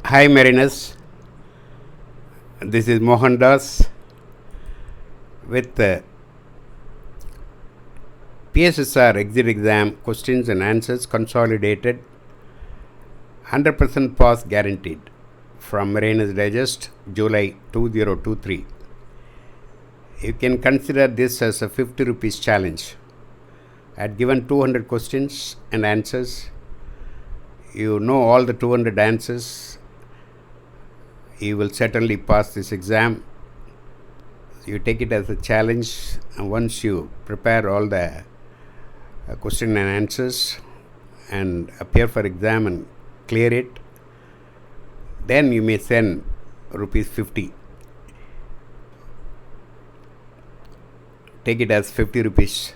Hi Marinus, this is Mohan Das with the PSSR exit exam questions and answers consolidated 100% pass guaranteed from Marinus Digest July 2023. You can consider this as a 50 rupees challenge. I had given 200 questions and answers. You know all the 200 answers. You will certainly pass this exam. You take it as a challenge, and once you prepare all the question and answers and appear for exam and clear it, then you may send rupees 50. Take it as 50 rupees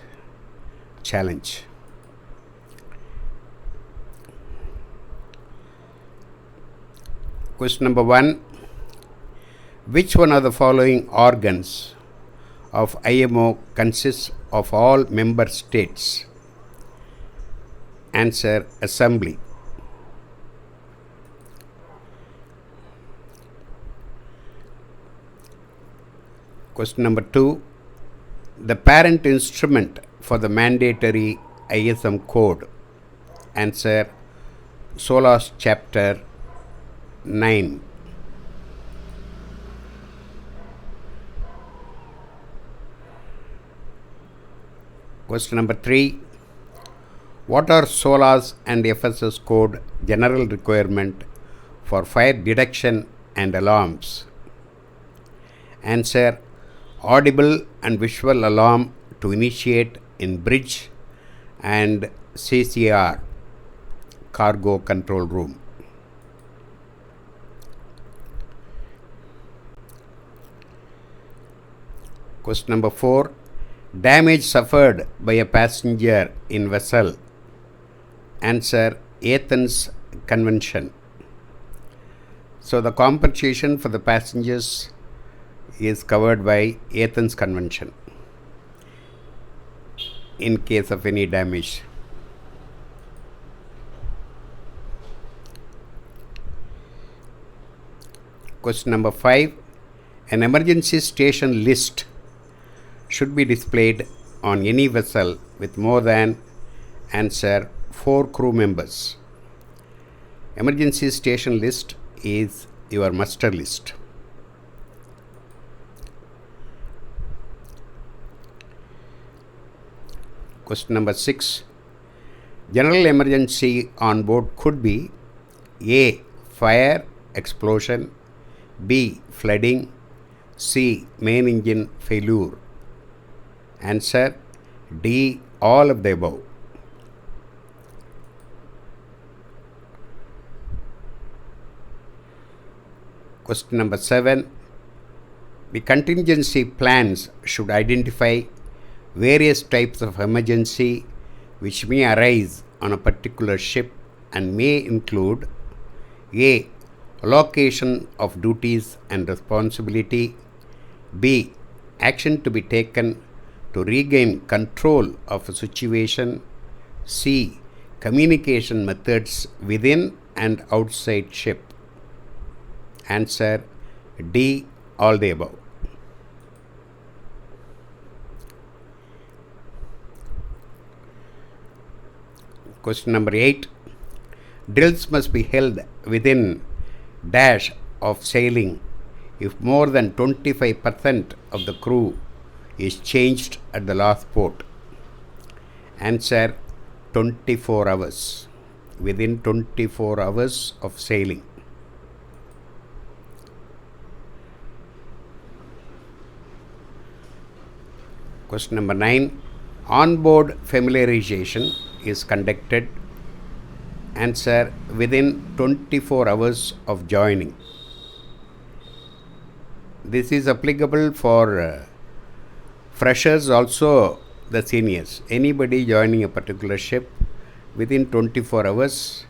challenge. Question number 1. Which one of the following organs of IMO consists of all member states? Answer: Assembly. Question number 2. The parent instrument for the mandatory ISM code. Answer: SOLAS chapter 9. Question number 3. What are SOLAS and FSS code general requirement for fire detection and alarms? Answer: audible and visual alarm to initiate in bridge and CCR, cargo control room. Question number 4. Damage suffered by a passenger in vessel. Answer: Athens Convention. So the compensation for the passengers is covered by Athens Convention in case of any damage. Question number 5. An emergency station list should be displayed on any vessel with more than, answer, 4 crew members. Emergency station list is your muster list. Question number 6. General emergency on board could be A. Fire, explosion, B. Flooding, C. Main engine failure. Answer: D. All of the above. Question number 7. The contingency plans should identify various types of emergency which may arise on a particular ship and may include A. Allocation of duties and responsibility, B. Action to be taken to regain control of a situation, C. Communication methods within and outside ship. Answer: D. All the above. Question number 8. Drills must be held within dash of sailing if more than 25% of the crew is changed at the last port. Answer: 24 hours. Within 24 hours of sailing. Question number 9. On-board familiarization is conducted. Answer: within 24 hours of joining. This is applicable for freshers, also the seniors. Anybody joining a particular ship, within 24 hours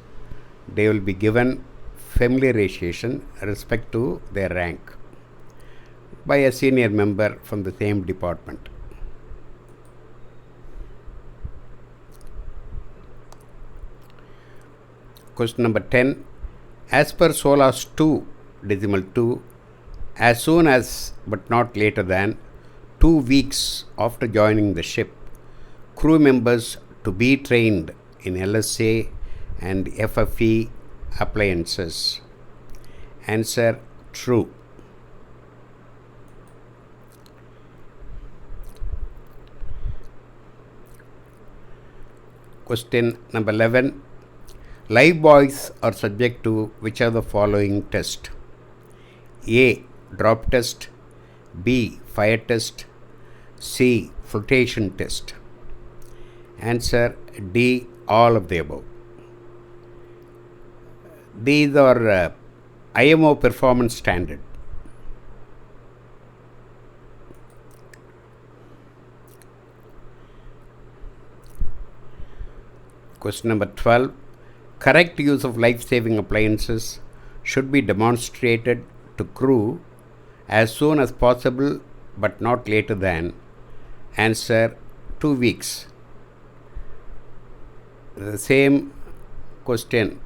they will be given familiarization respect to their rank by a senior member from the same department. Question number 10. As per SOLAS 2, decimal 2, as soon as but not later than 2 weeks after joining the ship, crew members to be trained in LSA and FFE appliances. Answer true. Question number 11. Live buoys are subject to which of the following test? A. Drop test. B. Fire test. C. Flotation test. Answer D. All of the above. These are IMO performance standard. Question number 12. Correct use of life-saving appliances should be demonstrated to crew as soon as possible but not later than. Answer 2 weeks. The same question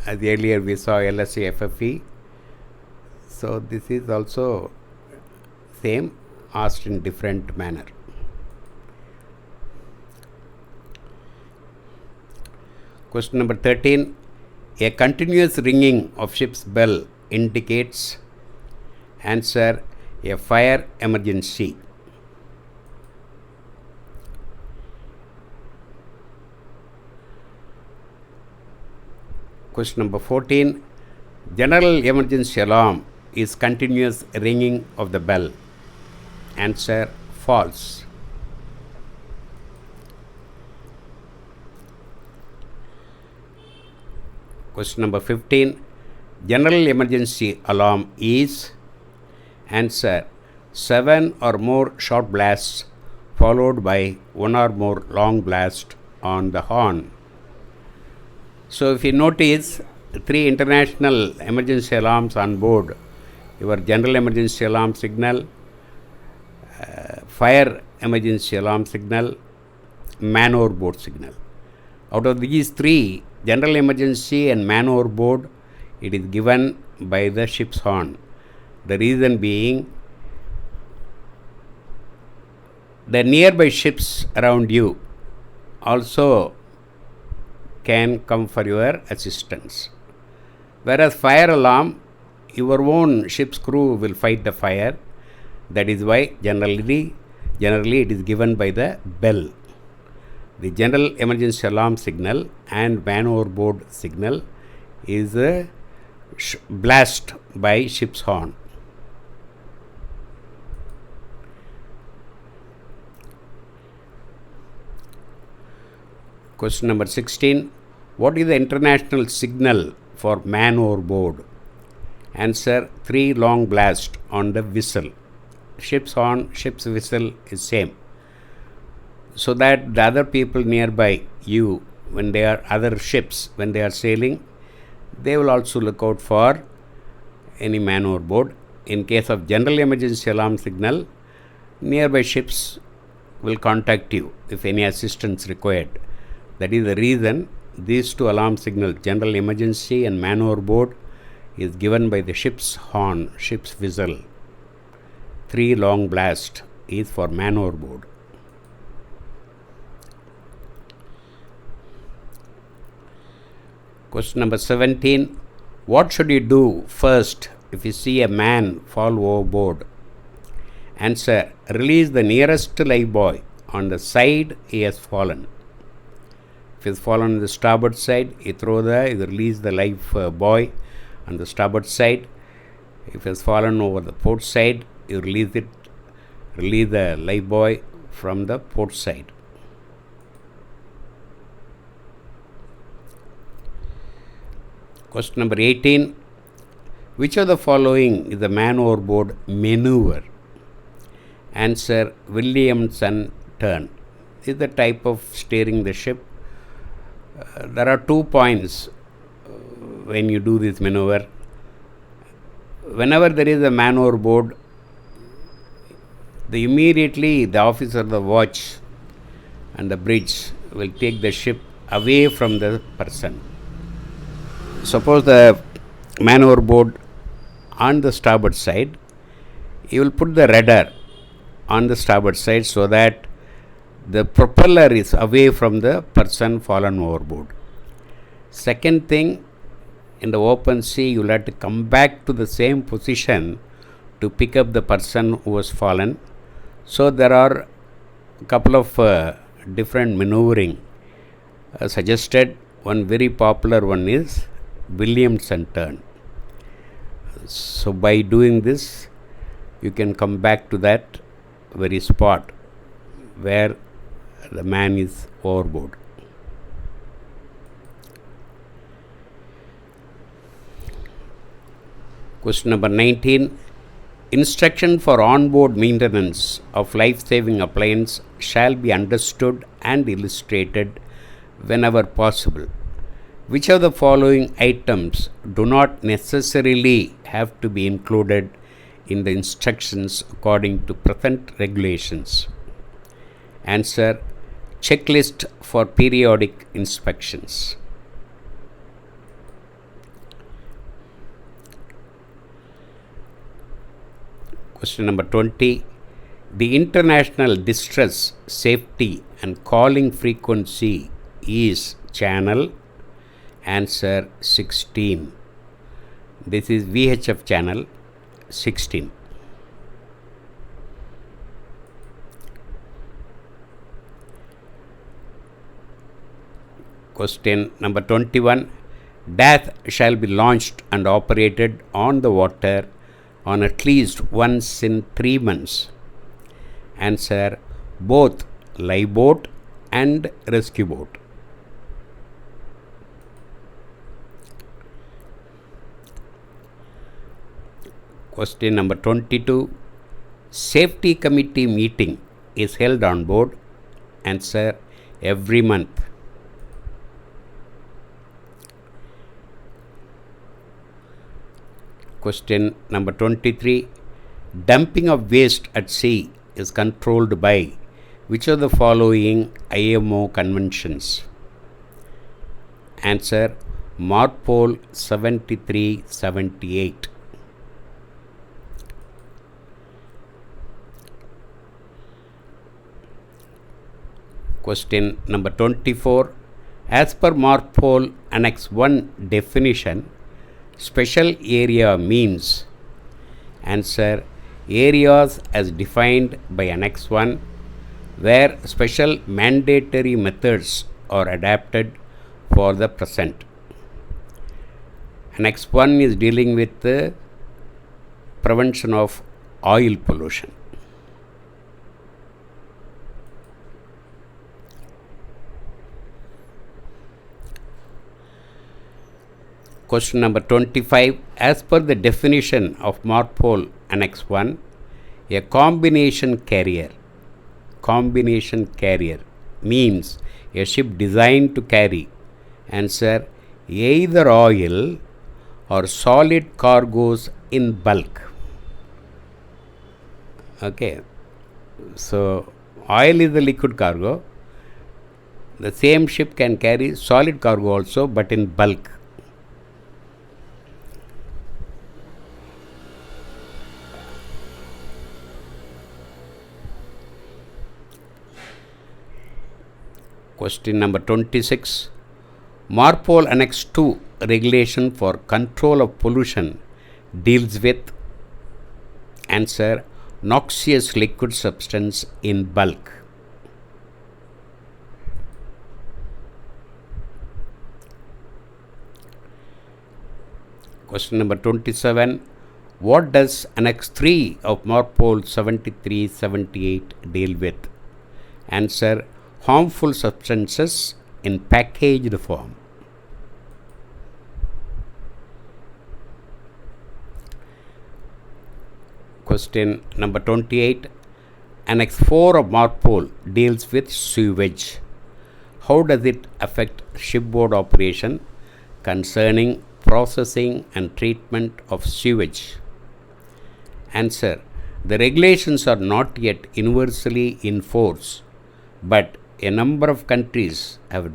as earlier we saw LSE FFE. So this is also same, asked in different manner. Question number 13. A continuous ringing of ship's bell indicates. Answer a fire emergency. Question number 14. General emergency alarm is continuous ringing of the bell. Answer false. Question number 15. General emergency alarm is. Answer 7 or more short blasts followed by 1 or more long blasts on the horn. So if you notice 3 international emergency alarms on board, your general emergency alarm signal, fire emergency alarm signal, man overboard signal. Out of these 3, general emergency and man overboard, it is given by the ship's horn. The reason being, the nearby ships around you also can come for your assistance. Whereas fire alarm, your own ship's crew will fight the fire. That is why generally it is given by the bell. The general emergency alarm signal and man overboard signal is a blast by ship's horn. Question number 16. What is the international signal for man overboard? Answer 3 long blasts on the whistle. Ship's horn, ship's whistle is same. So that the other people nearby you, when they are other ships, when they are sailing, they will also look out for any man overboard. In case of general emergency alarm signal, nearby ships will contact you if any assistance required. That is the reason these 2 alarm signals, general emergency and man overboard, is given by the ship's horn, ship's whistle. 3 long blast is for man overboard. Question number 17. What should you do first if you see a man fall overboard? Answer. Release the nearest life buoy on the side he has fallen. If he has fallen on the starboard side, you release the life buoy on the starboard side. If he has fallen over the port side, you release the life buoy from the port side. Question number 18. Which of the following is the man overboard maneuver? Answer. Williamson turn. This is the type of steering the ship. There are 2 points when you do this maneuver. Whenever there is a man overboard, immediately the officer of the watch and the bridge will take the ship away from the person. Suppose the man overboard on the starboard side, you will put the rudder on the starboard side so that the propeller is away from the person fallen overboard. Second thing, in the open sea, you will have to come back to the same position to pick up the person who was fallen. So there are a couple of different maneuvering suggested. One very popular one is Williamson turn. So by doing this, you can come back to that very spot where the man is overboard. Question number 19. Instruction for on-board maintenance of life-saving appliance shall be understood and illustrated whenever possible. Which of the following items do not necessarily have to be included in the instructions according to present regulations? Answer: checklist for periodic inspections. Question number 20. The international distress, safety and calling frequency is channel. Answer: 16. This is VHF channel 16. Question number 21. DAF shall be launched and operated on the water on at least once in 3 months. Answer: both lifeboat and rescue boat. Question number 22. Safety committee meeting is held on board. Answer: every month. Question number 23. Dumping of waste at sea is controlled by which of the following IMO conventions? Answer: MARPOL 73-78. Question number 24. As per MARPOL Annex 1 definition, special area means? Answer: areas as defined by Annex 1 where special mandatory methods are adapted for the present. Annex 1 is dealing with the prevention of oil pollution. Question number 25. As per the definition of MARPOL Annex 1, a combination carrier means a ship designed to carry, answer, either oil or solid cargoes in bulk. Okay, so oil is the liquid cargo. The same ship can carry solid cargo also, but in bulk. Question number 26. MARPOL Annex 2 regulation for control of pollution deals with, answer, noxious liquid substance in bulk. Question number 27. What does Annex 3 of MARPOL 73-78 deal with? Answer: harmful substances in packaged form. Question number 28. Annex 4 of MARPOL deals with sewage. How does it affect shipboard operation concerning processing and treatment of sewage? Answer: the regulations are not yet universally in force, but a number of countries have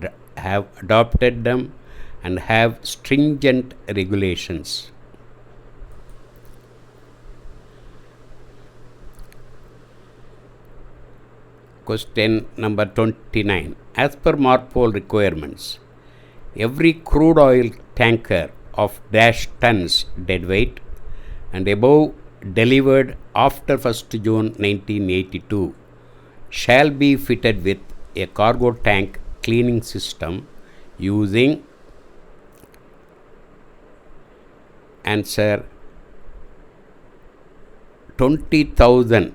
adopted them and have stringent regulations. Question number 29. As per MARPOL requirements, every crude oil tanker of dash tons deadweight and above delivered after 1st June 1982 shall be fitted with a cargo tank cleaning system using answer 20,000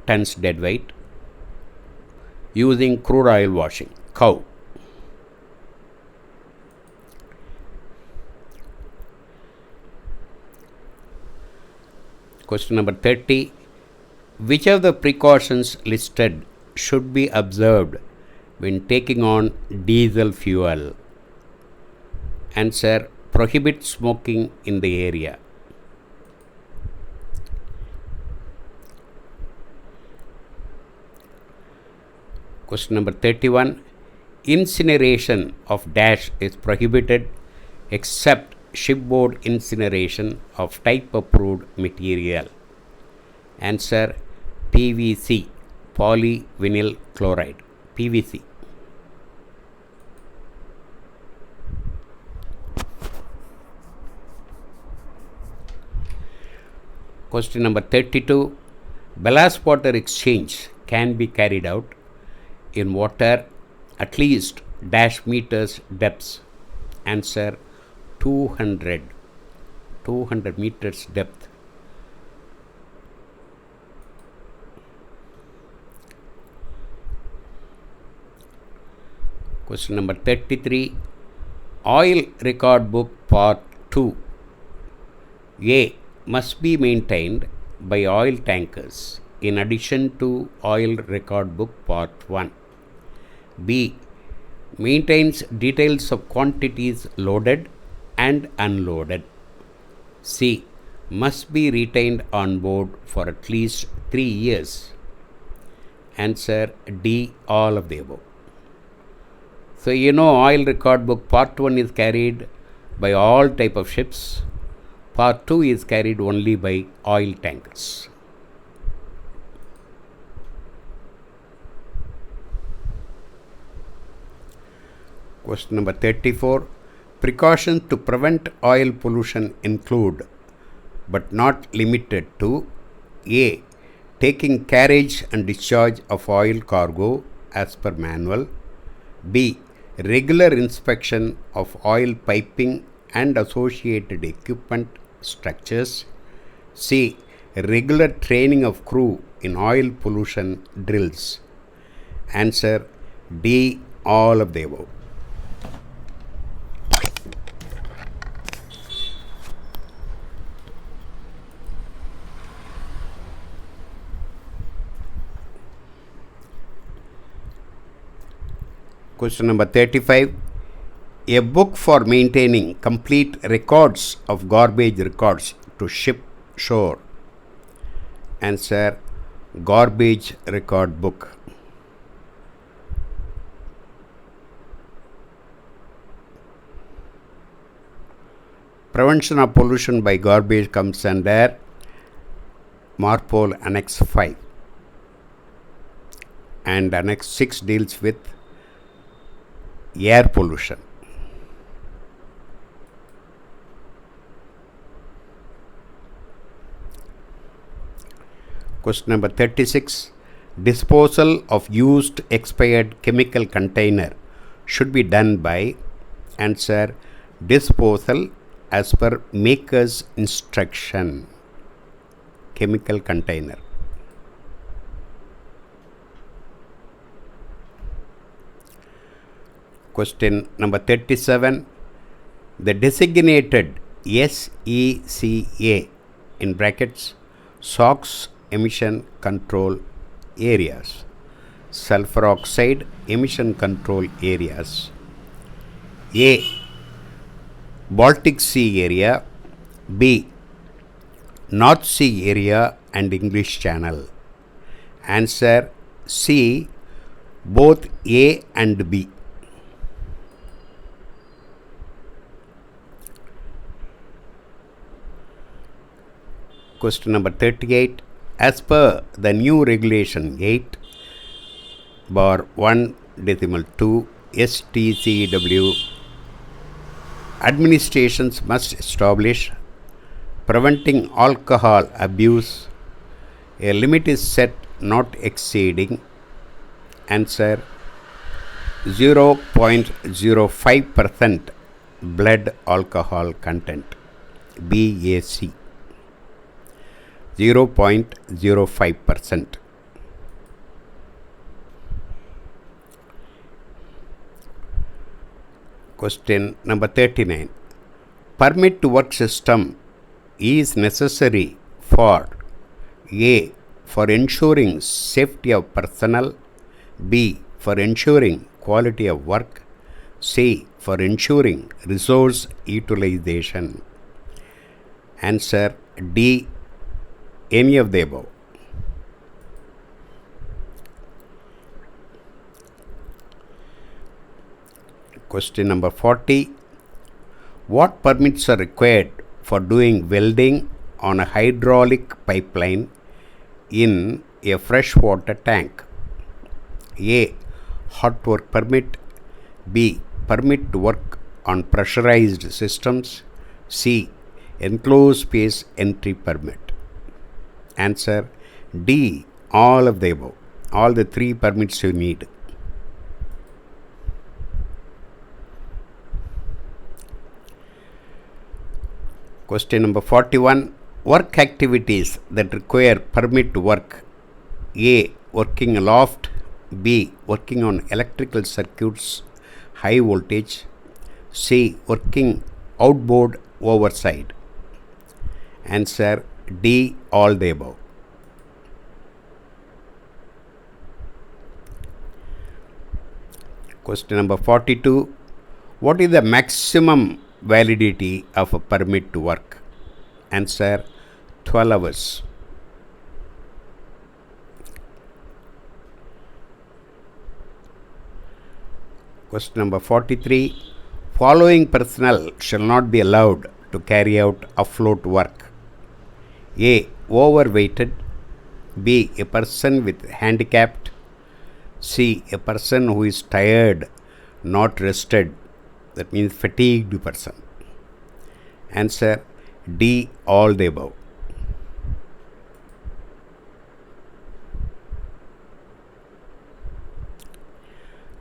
tons deadweight using crude oil washing cow. Question number 30. Which of the precautions listed should be observed when taking on diesel fuel? Answer: prohibit smoking in the area. Question number 31. Incineration of dash is prohibited except shipboard incineration of type approved material. Answer: PVC, polyvinyl chloride, PVC. Question number 32. Ballast water exchange can be carried out in water at least dash meters depths. Answer: 200 meters depth. Question number 33. Oil record book part 2 A must be maintained by oil tankers in addition to oil record book part 1. B maintains details of quantities loaded and unloaded. C must be retained on board for at least 3 years. Answer: D, all of the above. So oil record book part 1 is carried by all type of ships. Part 2 is carried only by oil tankers. Question number 34. Precautions to prevent oil pollution include, but not limited to: A. Taking carriage and discharge of oil cargo as per manual. B. Regular inspection of oil piping and associated equipment structures. C. Regular training of crew in oil pollution drills. Answer: D, all of the above. Question number 35. A book for maintaining complete records of garbage records to ship shore. Answer: garbage record book. Prevention of pollution by garbage comes under MARPOL Annex 5, and Annex 6 deals with air pollution. Question number 36. Disposal of used expired chemical container should be done by. Answer: disposal as per maker's instruction. Chemical container. Question number 37. The designated SECA in brackets SOx emission control areas, sulfur oxide emission control areas: A. Baltic Sea area. B. North Sea area and English Channel. Answer: C, both A and B. Question number 38. As per the new regulation 8 bar 1 decimal 2 STCW, administrations must establish preventing alcohol abuse. A limit is set not exceeding answer 0.05% blood alcohol content BAC 0.05%. Question number 39. Permit to work system is necessary for A. For ensuring safety of personnel, B. For ensuring quality of work, C. For ensuring resource utilization. Answer D. Any of the above. Question number 40. What permits are required for doing welding on a hydraulic pipeline in a freshwater tank? A. Hot work permit. B. Permit to work on pressurized systems. C. Enclosed space entry permit. Answer D. All of the above. All the three permits you need. Question number 41. Work activities that require permit to work. A. Working aloft. B. Working on electrical circuits, high voltage. C. Working outboard overside. Answer D. All the above. Question number 42. What is the maximum validity of a permit to work? Answer 12 hours. Question number 43. Following personnel shall not be allowed to carry out afloat work. A. Overweighted. B. A person with handicapped. C. A person who is tired, not rested. That means fatigued person. Answer D. All the above.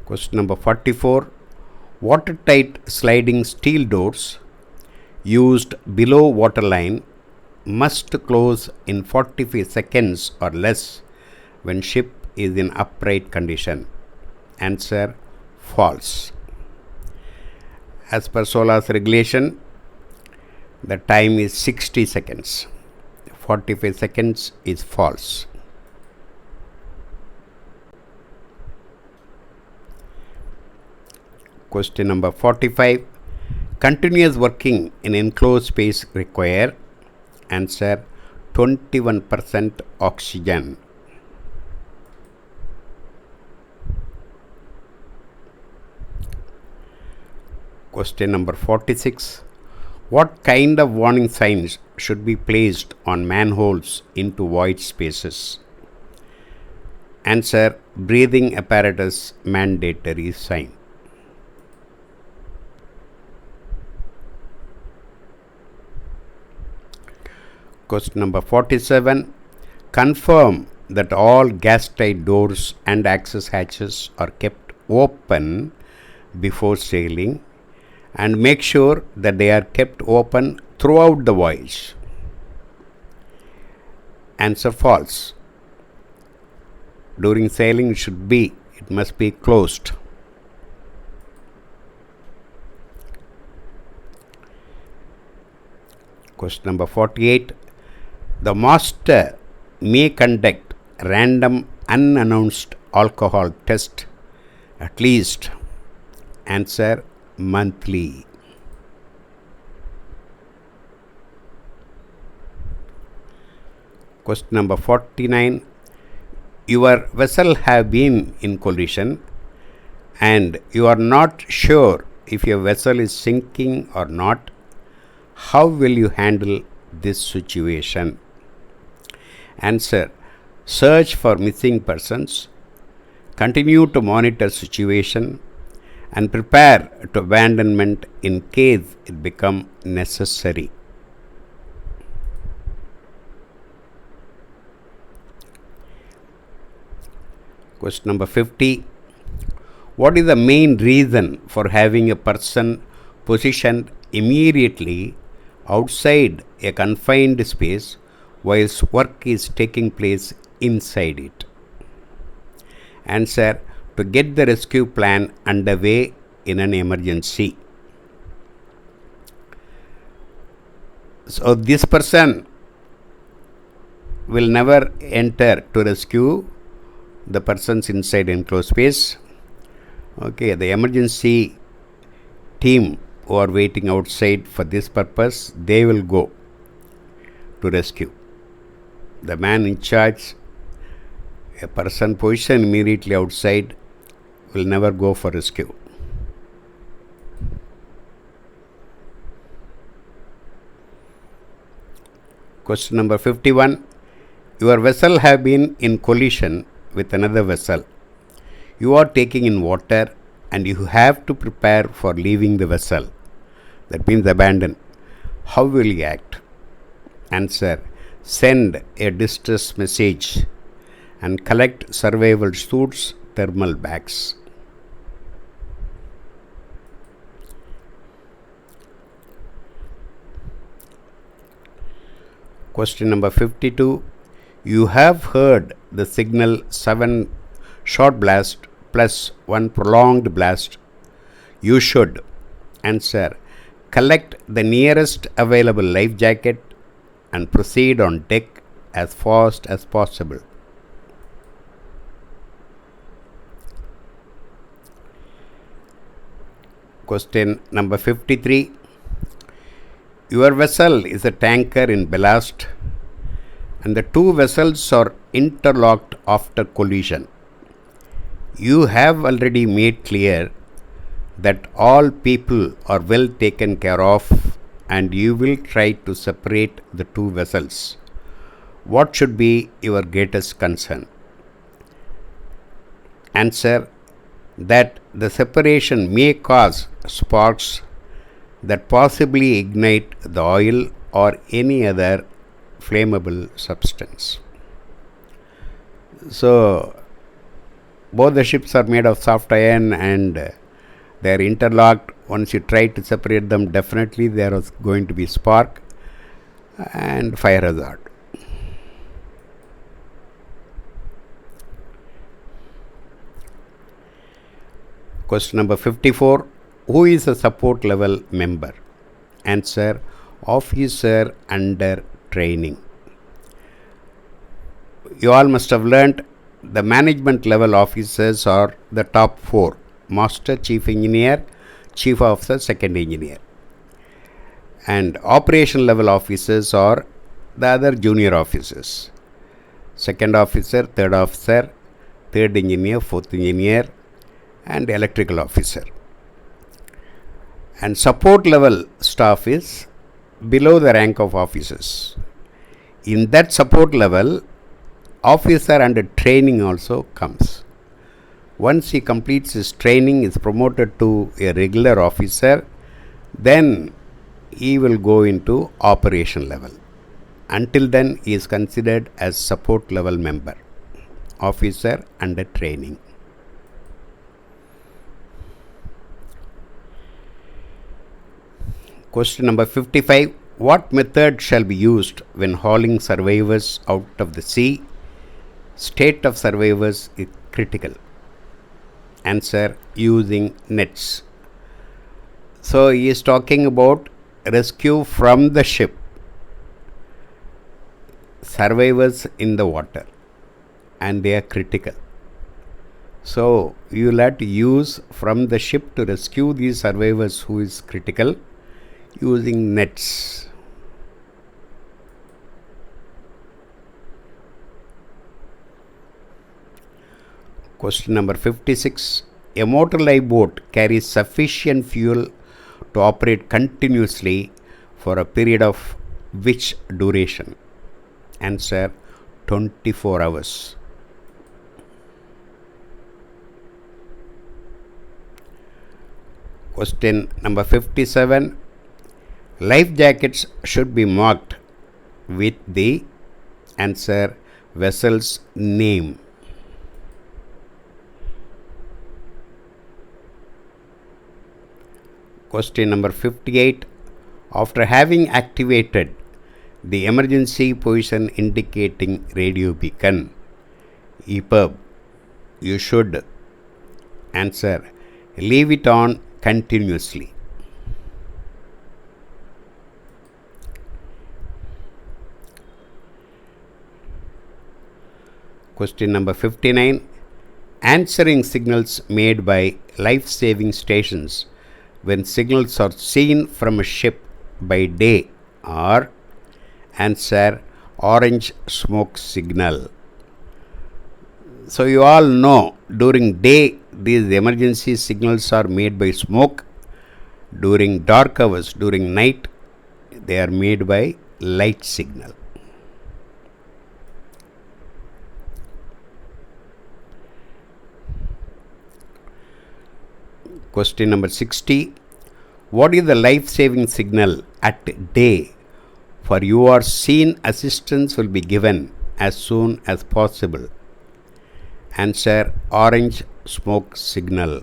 Question number 44. Watertight sliding steel doors used below waterline must close in 45 seconds or less when ship is in upright condition. Answer false. As per SOLAS regulation, the time is 60 seconds. 45 seconds is false. Question number 45. Continuous working in enclosed space require. Answer 21% oxygen. Question number 46. What kind of warning signs should be placed on manholes into void spaces? Answer breathing apparatus mandatory sign. Question number 47. Confirm that all gas tight doors and access hatches are kept open before sailing and make sure that they are kept open throughout the voyage. Answer false. During sailing it must be closed. Question number 48. The master may conduct random unannounced alcohol test at least. Answer monthly. Question number 49. Your vessel have been in collision and you are not sure if your vessel is sinking or not. How will you handle this situation? Answer: search for missing persons, continue to monitor situation, and prepare to abandonment in case it become necessary. Question number 50. What is the main reason for having a person positioned immediately outside a confined space whilst work is taking place inside it? Answer: to get the rescue plan underway in an emergency. So this person will never enter to rescue the persons inside enclosed space. Okay, the emergency team who are waiting outside for this purpose, they will go to rescue. The man in charge, a person positioned immediately outside, will never go for rescue. Question number 51. Your vessel have been in collision with another vessel. You are taking in water and you have to prepare for leaving the vessel. That means abandon. How will you act? Answer: send a distress message and collect survival suits, thermal bags. Question number 52. You have heard the signal 7 short blast plus 1 prolonged blast. You should. Answer: collect the nearest available life jacket and proceed on deck as fast as possible. Question number 53. Your vessel is a tanker in ballast and the two vessels are interlocked after collision. You have already made clear that all people are well taken care of and you will try to separate the two vessels. What should be your greatest concern? Answer: that the separation may cause sparks that possibly ignite the oil or any other flammable substance. So both the ships are made of soft iron and they are interlocked. Once you try to separate them, definitely there is going to be spark and fire hazard. Question number 54. Who is a support level member? Answer: officer under training. You all must have learnt the management level officers are the top 4: master, chief engineer, chief officer, second engineer. And operation level officers are the other junior officers: second officer, third engineer, fourth engineer, and electrical officer. And support level staff is below the rank of officers. In that support level, officer under training also comes. Once he completes his training, is promoted to a regular officer, then he will go into operation level. Until then, he is considered as support level member, officer under training. Question number 55. What method shall be used when hauling survivors out of the sea? State of survivors is critical. Answer: using nets. So he is talking about rescue from the ship, survivors in the water, and they are critical. So you will have to use from the ship to rescue these survivors who is critical, using nets. Question number 56. A motor lifeboat carries sufficient fuel to operate continuously for a period of which duration? Answer: 24 hours. Question number 57. Life jackets should be marked with the answer vessel's name. Question number 58. After having activated the emergency position indicating radio beacon, EPIRB, you should answer leave it on continuously. Question number 59. Answering signals made by life-saving stations when signals are seen from a ship by day are answer orange smoke signal. So you all know during day these emergency signals are made by smoke. During dark hours, during night, they are made by light signal. Question number 60. What is the life-saving signal at day? For you are seen, assistance will be given as soon as possible. Answer orange smoke signal.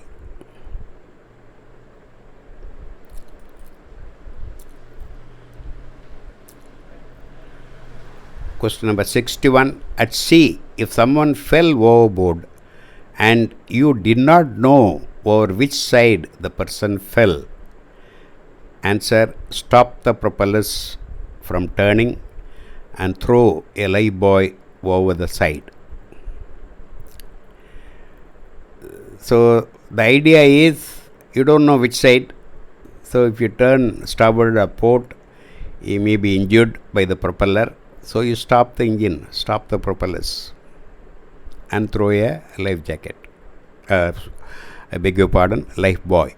Question number 61. At sea, if someone fell overboard and you did not know over which side the person fell, answer stop the propellers from turning and throw a life buoy over the side. So the idea is you don't know which side. So if you turn starboard or port, you may be injured by the propeller. So you stop the engine, stop the propellers and throw a life jacket. I beg your pardon, life buoy.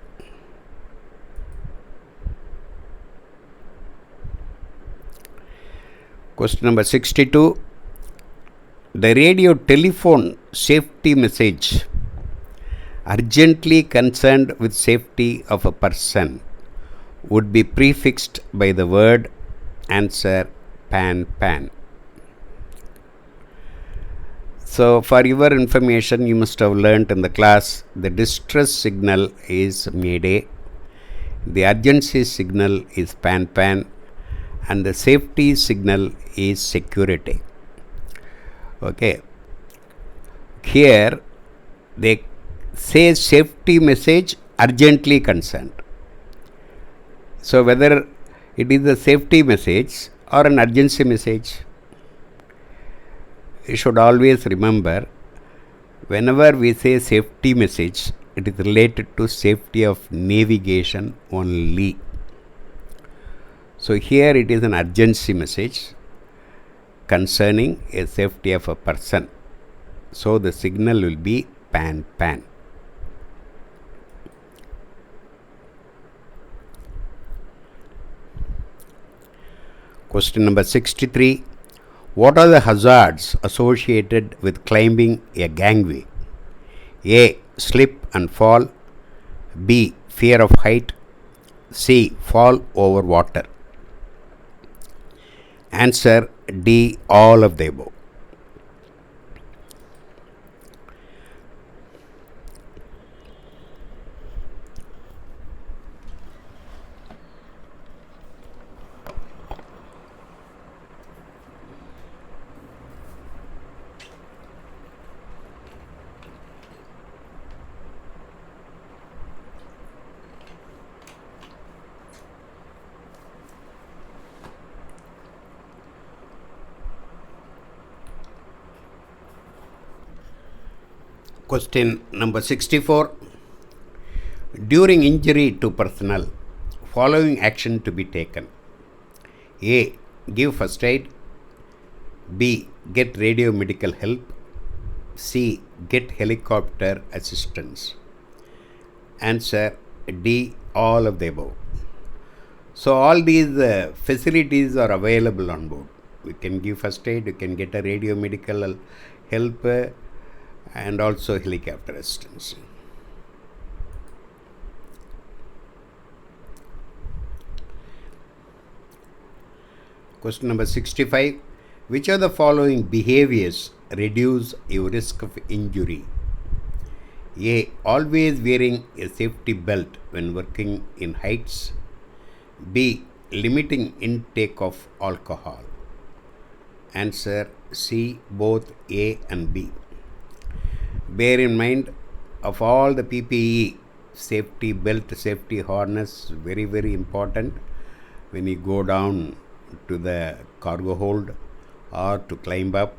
Question number 62. The radio telephone safety message urgently concerned with safety of a person would be prefixed by the word answer pan. So for your information, you must have learnt in the class the distress signal is Mayday, the urgency signal is pan and the safety signal is security. Okay. Here they say safety message urgently concerned. So whether it is a safety message or an urgency message, you should always remember whenever we say safety message, it is related to safety of navigation only. So here it is an urgency message concerning a safety of a person. So the signal will be pan. Question number 63. What are the hazards associated with climbing a gangway? A. Slip and fall. B. Fear of height. C. Fall over water. Answer D. All of the above. Question number 64. During injury to personnel, following action to be taken. A. Give first aid. B. Get radio medical help. C. Get helicopter assistance. Answer D. All of the above. So all these facilities are available on board. You can give first aid, you can get a radio medical help, and also helicopter assistance. Question number 65. Which of the following behaviors reduce your risk of injury? A. Always wearing a safety belt when working in heights. B. Limiting intake of alcohol. Answer C. Both A and B. Bear in mind, of all the PPE, safety belt, safety harness, very, very important when you go down to the cargo hold or to climb up.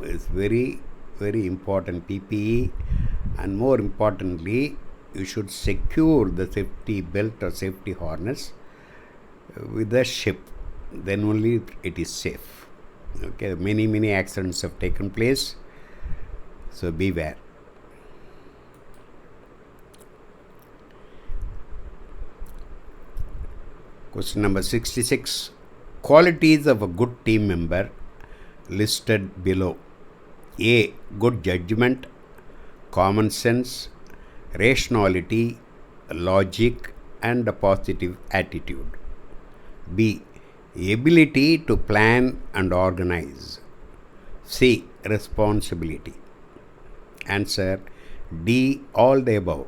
It's very, very important PPE, and more importantly, you should secure the safety belt or safety harness with the ship, then only it is safe. Okay, many accidents have taken place, so beware. Question number 66. Qualities of a good team member listed below. A. Good judgment, common sense, rationality, logic, and a positive attitude. B. Ability to plan and organize. C. Responsibility. Answer D. All the above.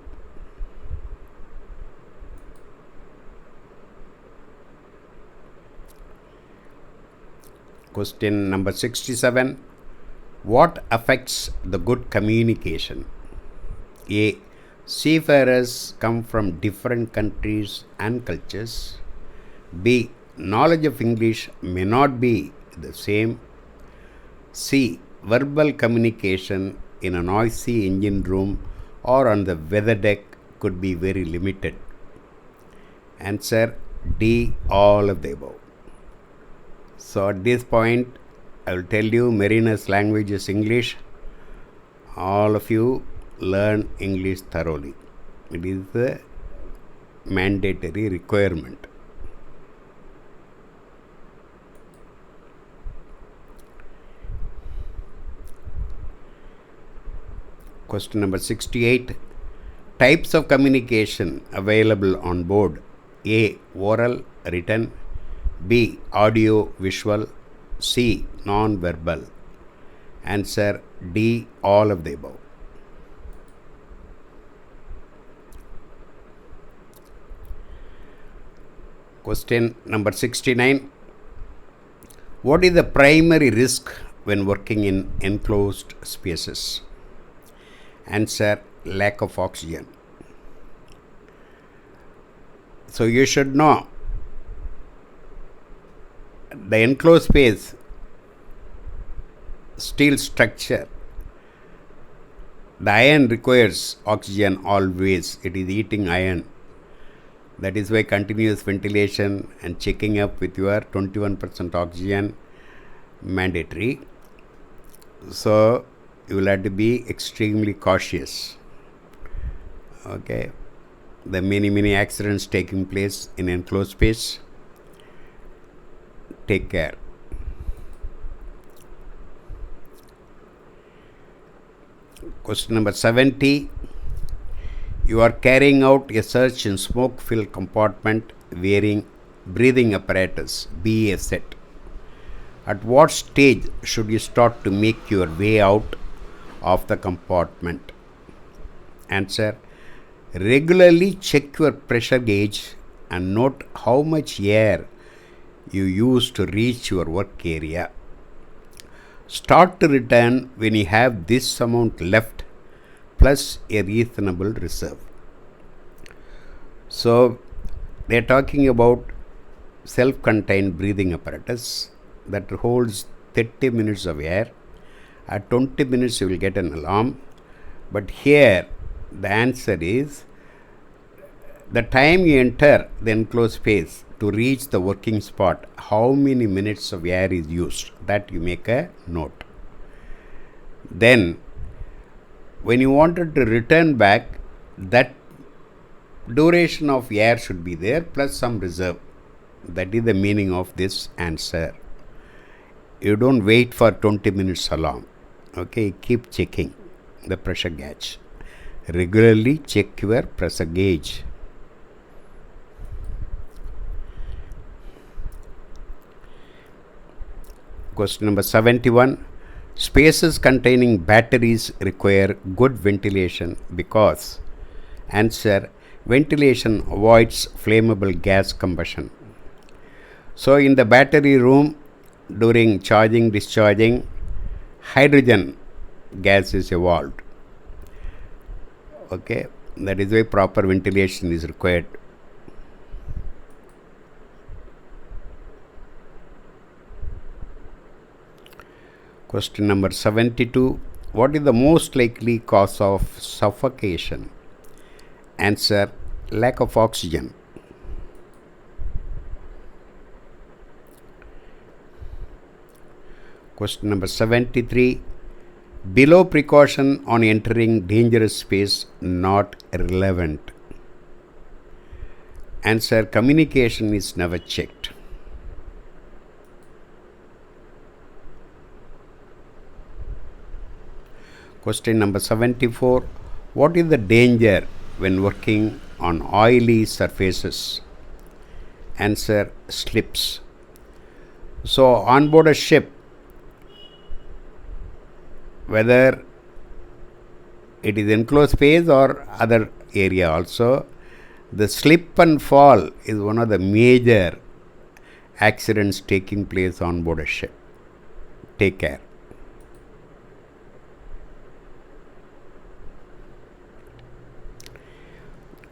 Question number 67. What affects the good communication? A. Seafarers come from different countries and cultures. B. Knowledge of English may not be the same. C. Verbal communication in a noisy engine room or on the weather deck could be very limited. Answer D. All of the above. So at this point, I will tell you, mariner's language is English. All of you learn English thoroughly. It is the mandatory requirement. Question number 68. Types of communication available on board. A. Oral, written. B. Audio, visual. C. Non-verbal. Answer D. All of the above. Question number 69. What is the primary risk when working in enclosed spaces? Answer lack of oxygen. So you should know the enclosed space, steel structure, the iron requires oxygen always. It is eating iron. That is why continuous ventilation and checking up with your 21% oxygen mandatory. So you will have to be extremely cautious. Okay, the many accidents taking place in enclosed space. Take care. Question number 70. You are carrying out a search in smoke-filled compartment wearing breathing apparatus, BA set. At what stage should you start to make your way out of the compartment? Answer. Regularly check your pressure gauge and note how much air you use to reach your work area. Start to return when you have this amount left plus a reasonable reserve. So they are talking about self-contained breathing apparatus that holds 30 minutes of air. At 20 minutes you will get an alarm. But here the answer is the time you enter the enclosed space to reach the working spot, how many minutes of air is used, that you make a note. Then when you wanted to return back, that duration of air should be there plus some reserve. That is the meaning of this answer. You don't wait for 20 minutes alarm. Okay, keep checking the pressure gauge. Regularly check your pressure gauge. Question number 71. Spaces containing batteries require good ventilation because answer, ventilation avoids flammable gas combustion. So in the battery room, during charging, discharging, hydrogen gas is evolved. Okay, that is why proper ventilation is required. Question number 72. What is the most likely cause of suffocation? Answer, lack of oxygen. Question number 73. Below precaution on entering dangerous space not relevant. Answer, communication is never checked. Question number 74. What is the danger when working on oily surfaces? Answer, slips. So on board a ship, whether it is enclosed space or other area also, the slip and fall is one of the major accidents taking place on board a ship. Take care.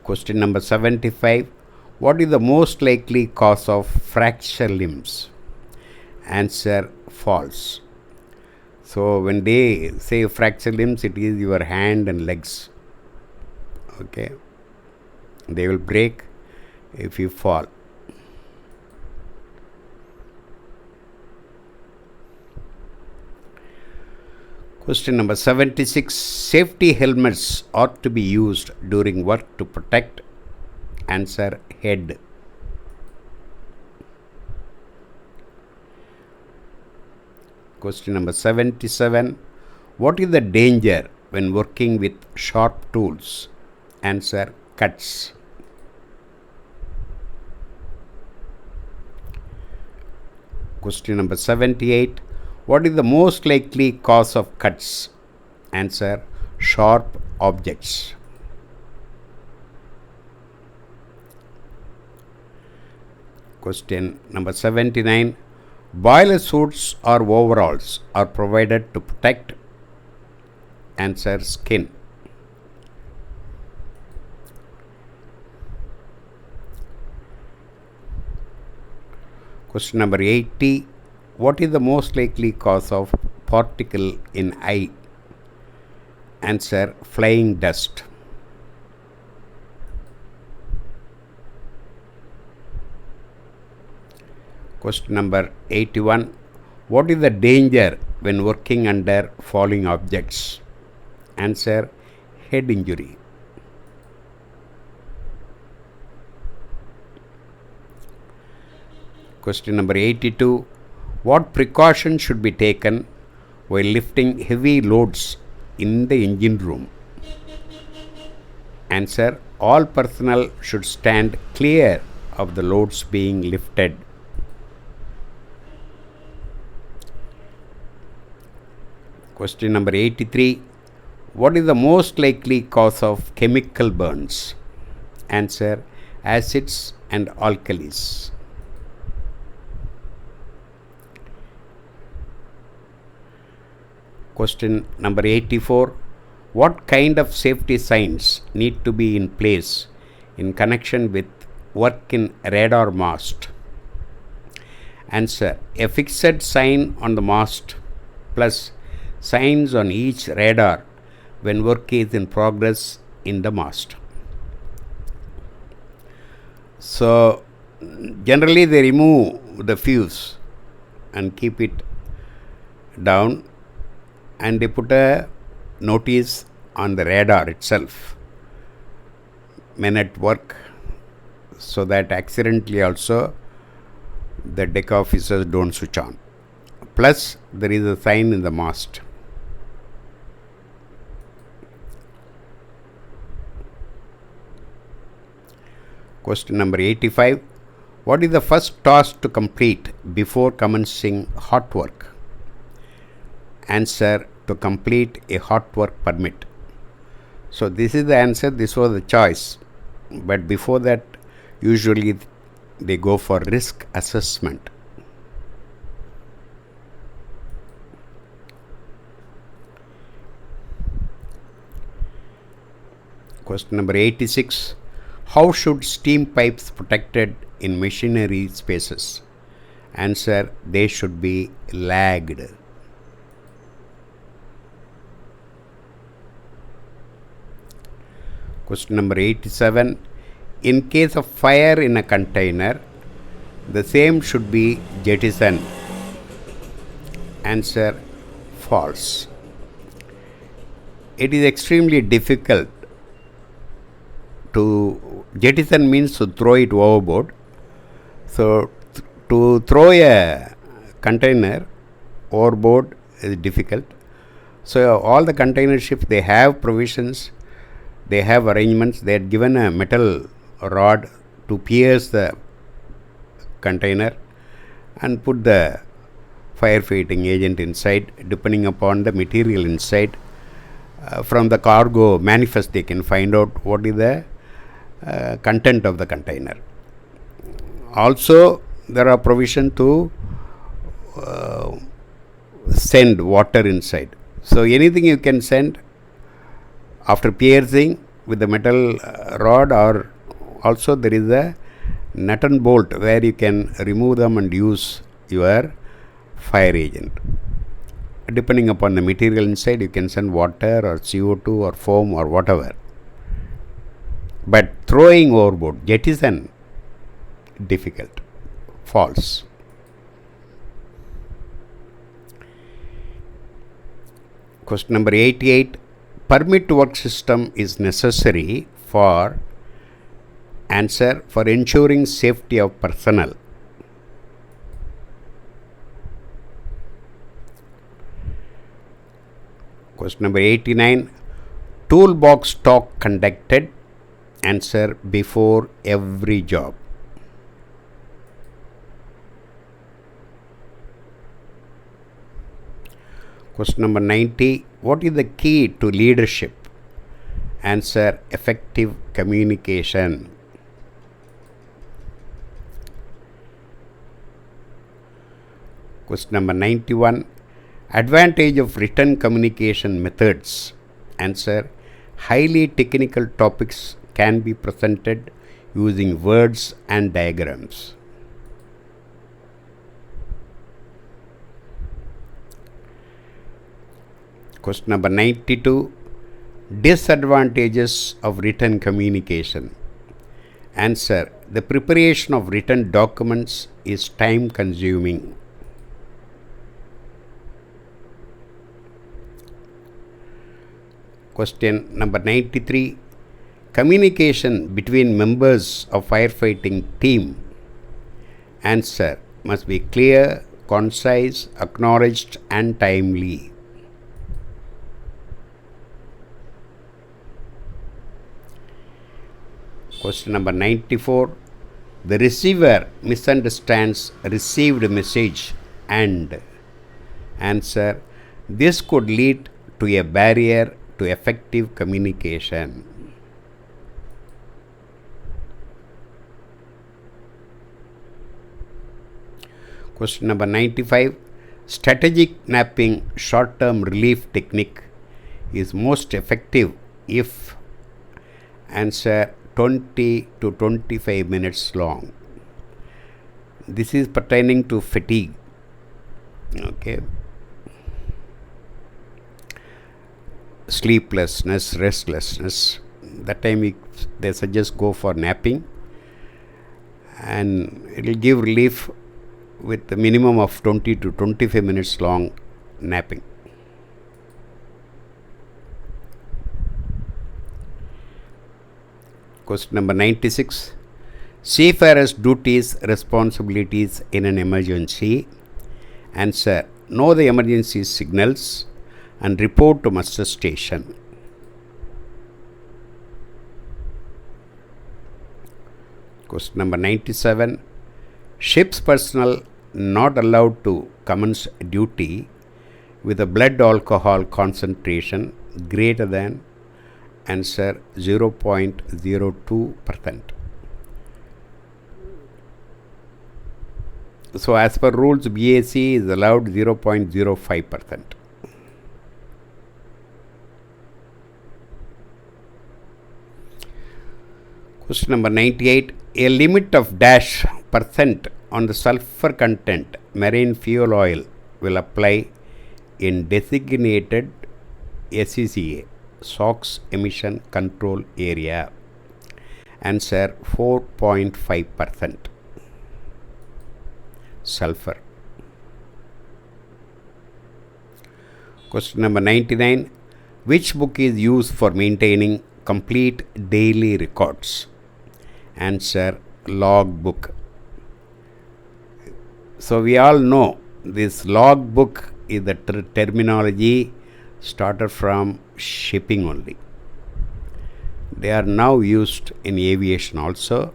Question number 75. What is the most likely cause of fracture limbs? Answer, falls. So when they say fracture limbs, it is your hand and legs. Okay, they will break if you fall. Question number 76. Safety helmets ought to be used during work to protect. Answer, head. Question number 77. What is the danger when working with sharp tools? Answer, cuts. Question number 78. What is the most likely cause of cuts? Answer, sharp objects. Question number 79. Boiler suits or overalls are provided to protect. Answer, skin. Question number 80. What is the most likely cause of particle in eye? Answer, flying dust. Question number 81. What is the danger when working under falling objects? Answer, head injury. Question number 82. What precautions should be taken while lifting heavy loads in the engine room? Answer, all personnel should stand clear of the loads being lifted. Question number 83. What is the most likely cause of chemical burns? Answer, acids and alkalis. Question number 84. What kind of safety signs need to be in place in connection with work in radar mast? Answer, a fixed sign on the mast plus signs on each radar when work is in progress in the mast. So generally they remove the fuse and keep it down, and they put a notice on the radar itself, men at work, so that accidentally also the deck officers don't switch on. plus there is a sign in the mast. Question number 85. What is the first task to complete before commencing hot work? Answer: to complete a hot work permit. So this is the answer, this was the choice. But before that, usually they go for risk assessment. Question number 86. How should steam pipes protected in machinery spaces? Answer: they should be lagged. Question number 87. In case of fire in a container, the same should be jettisoned. Answer: false. It is extremely difficult to jettison, means to throw it overboard. So to throw a container overboard is difficult. So all the container ships, they have provisions, they have arrangements. They had given a metal rod to pierce the container and put the firefighting agent inside. Depending upon the material inside, from the cargo manifest, they can find out what is the content of the container. Also, there are provision to send water inside. So anything you can send after piercing with the metal rod, or also there is a nut and bolt where you can remove them and use your fire agent. Depending upon the material inside, you can send water or CO2 or foam or whatever. But throwing overboard, jettison, difficult. False. Question number 88. Permit work system is necessary for, answer, for ensuring safety of personnel. Question number 89. Toolbox talk conducted. Answer: before every job. Question number 90. What is the key to leadership? Answer: effective communication. Question number 91. Advantage of written communication methods. Answer: highly technical topics can be presented using words and diagrams. Question number 92. Disadvantages of written communication. Answer: the preparation of written documents is time consuming. Question number 93. Communication between members of firefighting team. Answer: must be clear, concise, acknowledged and timely. Question number 94. The receiver misunderstands received message and. Answer: this could lead to a barrier to effective communication. Question number 95. Strategic napping short-term relief technique is most effective if. Answer: 20 to 25 minutes long. This is pertaining to fatigue. Okay. Sleeplessness, restlessness. That time they suggest go for napping, and it will give relief with a minimum of 20 to 25 minutes long napping. Question number 96. Seafarers' duties, responsibilities in an emergency. Answer: know the emergency signals and report to muster station. Question number 97. Ship's personnel not allowed to commence duty with a blood alcohol concentration greater than answer 0.02%. So as per rules, BAC is allowed 0.05%. Question number 98. A limit of dash percent on the sulfur content marine fuel oil will apply in designated SECA SOx emission control area. Answer 4.5% sulfur. Question number 99. Which book is used for maintaining complete daily records? Answer log book. So we all know this log book is the terminology started from shipping only. They are now used in aviation also,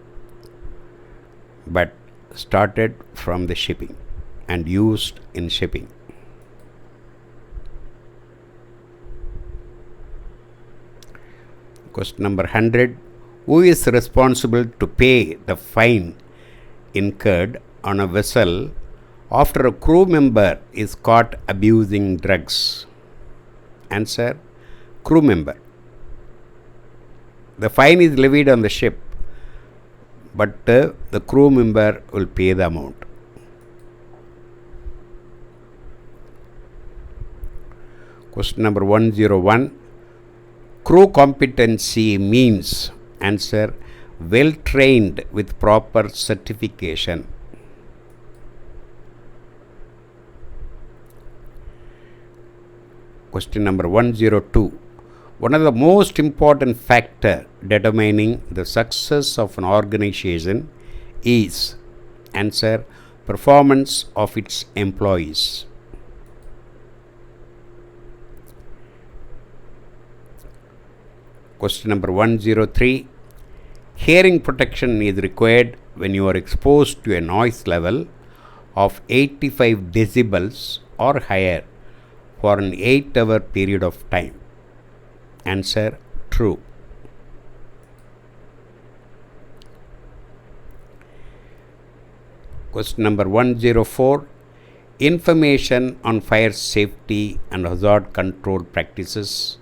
but started from the shipping and used in shipping. Question number 100. Who is responsible to pay the fine incurred on a vessel after a crew member is caught abusing drugs? Answer crew member. The fine is levied on the ship, but the crew member will pay the amount. Question number 101. Crew competency means answer well trained with proper certification. Question number 102. One of the most important factor determining the success of an organization is answer performance of its employees. Question number 103. Hearing protection is required when you are exposed to a noise level of 85 decibels or higher for an 8-hour period of time. Answer true. Question number 104. Information on fire safety and hazard control practices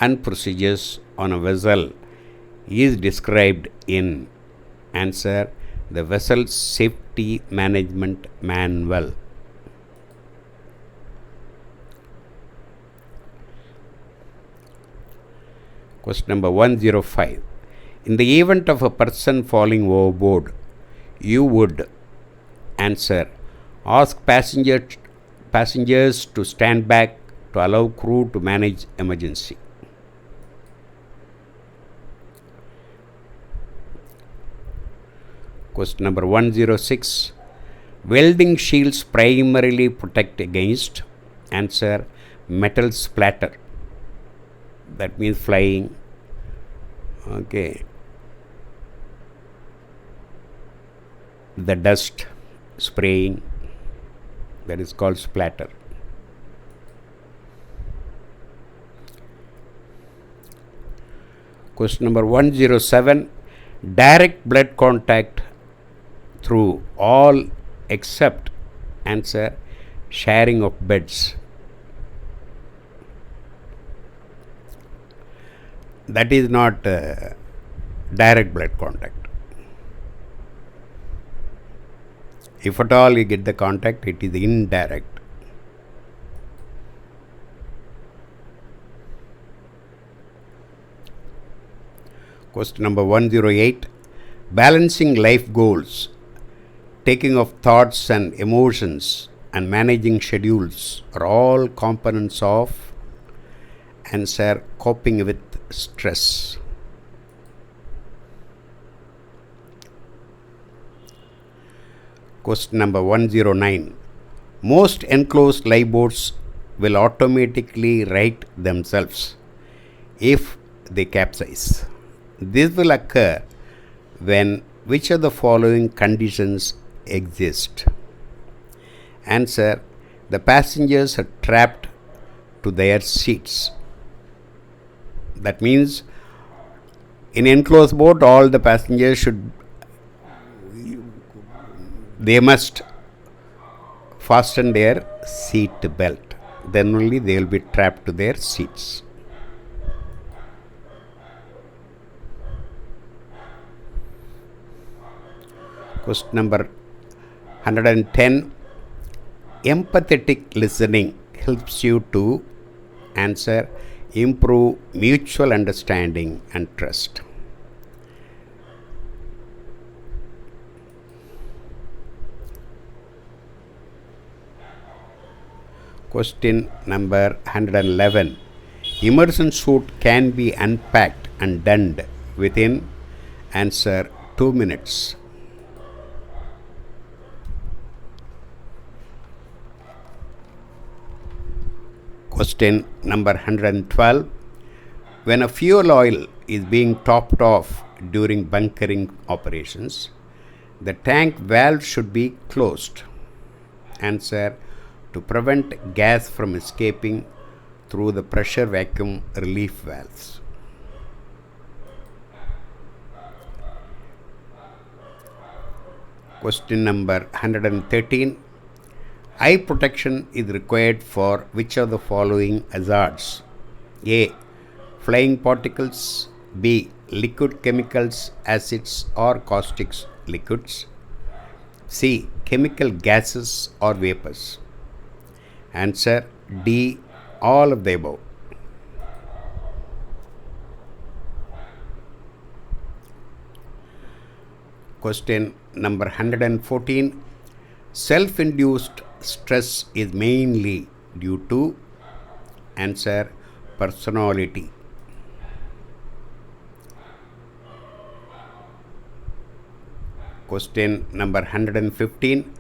and procedures on a vessel is described in answer the vessel safety management manual. Question number 105. In the event of a person falling overboard, you would answer ask passengers to stand back to allow crew to manage emergency. Question number 106. Welding shields primarily protect against answer metal splatter. That means flying. Okay. The dust spraying. That is called splatter. Question number 107. Direct blood contact through all except answer sharing of beds. That is not direct blood contact. If at all you get the contact, it is indirect. Question number 108. Balancing life goals, taking of thoughts and emotions, and managing schedules are all components of answer coping with stress. Question number 109. Most enclosed lifeboats will automatically right themselves if they capsize. This will occur when which of the following conditions exist? Answer: the passengers are trapped to their seats. That means in enclosed boat all the passengers they must fasten their seat belt. Then only they will be trapped to their seats. Question number 110. Empathetic listening helps you to answer: improve mutual understanding and trust. Question number 111. Immersion suit can be unpacked and donned within answer 2 minutes. Question number 112. When a fuel oil is being topped off during bunkering operations, the tank valve should be closed. Answer: to prevent gas from escaping through the pressure vacuum relief valves. Question number 113. Eye protection is required for which of the following hazards? A. Flying particles. B. Liquid chemicals, acids or caustic liquids. C. Chemical gases or vapors. Answer: D. All of the above. Question number 114. Self-induced stress is mainly due to answer: personality. Question number 115.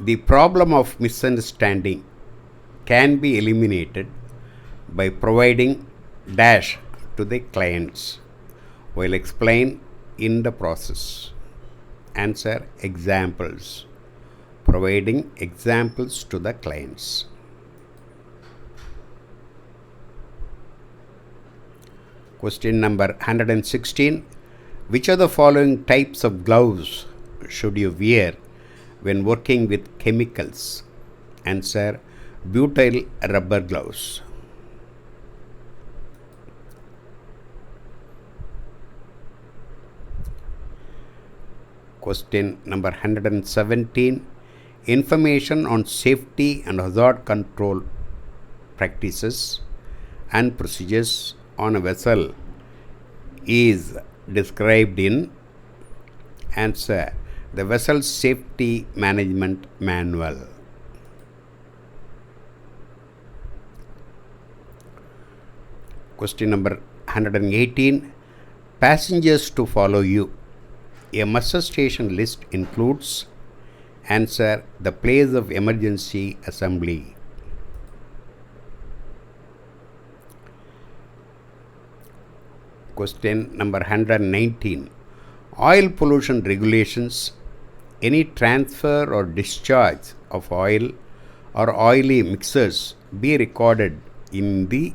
The problem of misunderstanding can be eliminated by providing dash to the clients. We'll explain in the process. Answer: examples. Providing examples to the clients. Question number 116. Which of the following types of gloves should you wear when working with chemicals? Answer: butyl rubber gloves. Question number 117. Information on safety and hazard control practices and procedures on a vessel is described in answer: the vessel safety management manual. Question number 118. Passengers to follow you. A muster station list includes answer: the place of emergency assembly. Question number 119. Oil pollution regulations. Any transfer or discharge of oil or oily mixers be recorded in the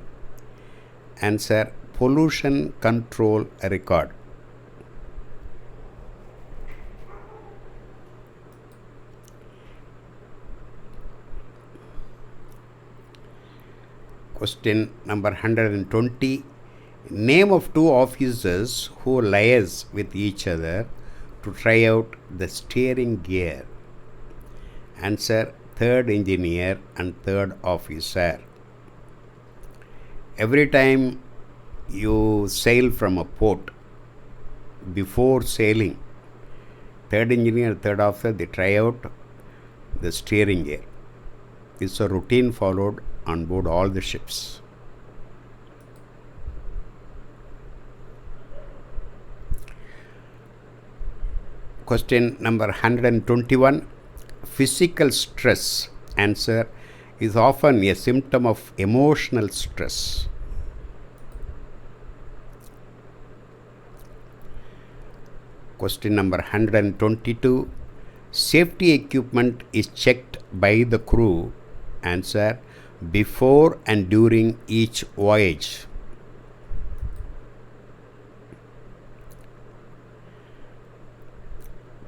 answer: pollution control record. Question number 120. Name of two officers who liaise with each other to try out the steering gear. Answer: third engineer and third officer. Every time you sail from a port, before sailing, third engineer, third officer, they try out the steering gear. It's a routine followed on board all the ships. Question number 121. Physical stress Answer is often a symptom of emotional stress. Question number 122. Safety equipment is checked by the crew. Answer: before and during each voyage.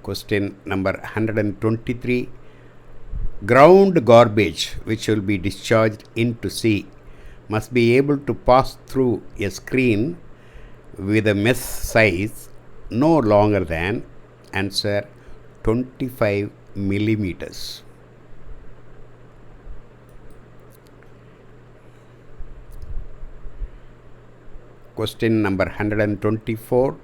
Question number 123. Ground garbage which will be discharged into sea must be able to pass through a screen with a mesh size no longer than, answer, 25 millimeters. Question number 124.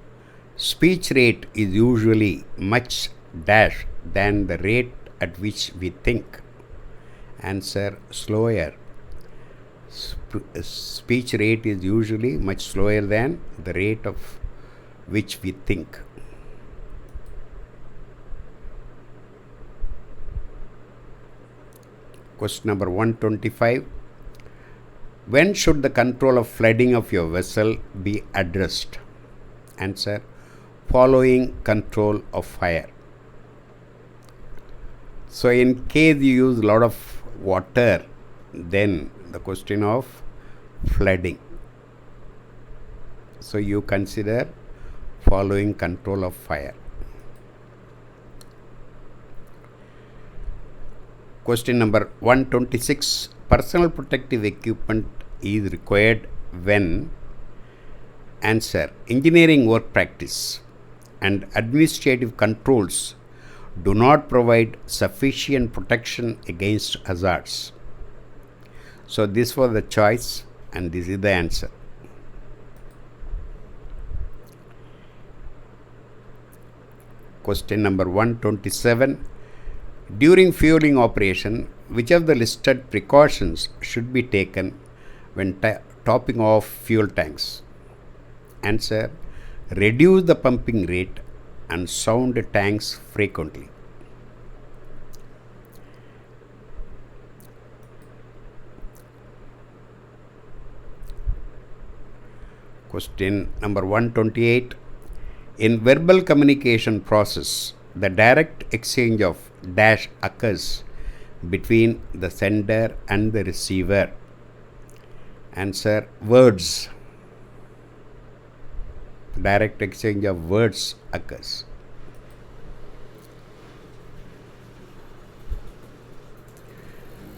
Speech rate is usually much dash than the rate at which we think. Answer: slower. Speech rate is usually much slower than the rate of which we think. Question number 125. When should the control of flooding of your vessel be addressed? Answer: following control of fire. So in case you use a lot of water, then the question of flooding. So you consider following control of fire. Question number 126. Personal protective equipment is required when? Answer: engineering work practice and administrative controls do not provide sufficient protection against hazards. So this was the choice and this is the answer. Question number 127. During fueling operation, which of the listed precautions should be taken when topping off fuel tanks? Answer: reduce the pumping rate and sound tanks frequently. Question number 128. In verbal communication process, the direct exchange of dash occurs between the sender and the receiver. Answer: words. Direct exchange of words occurs.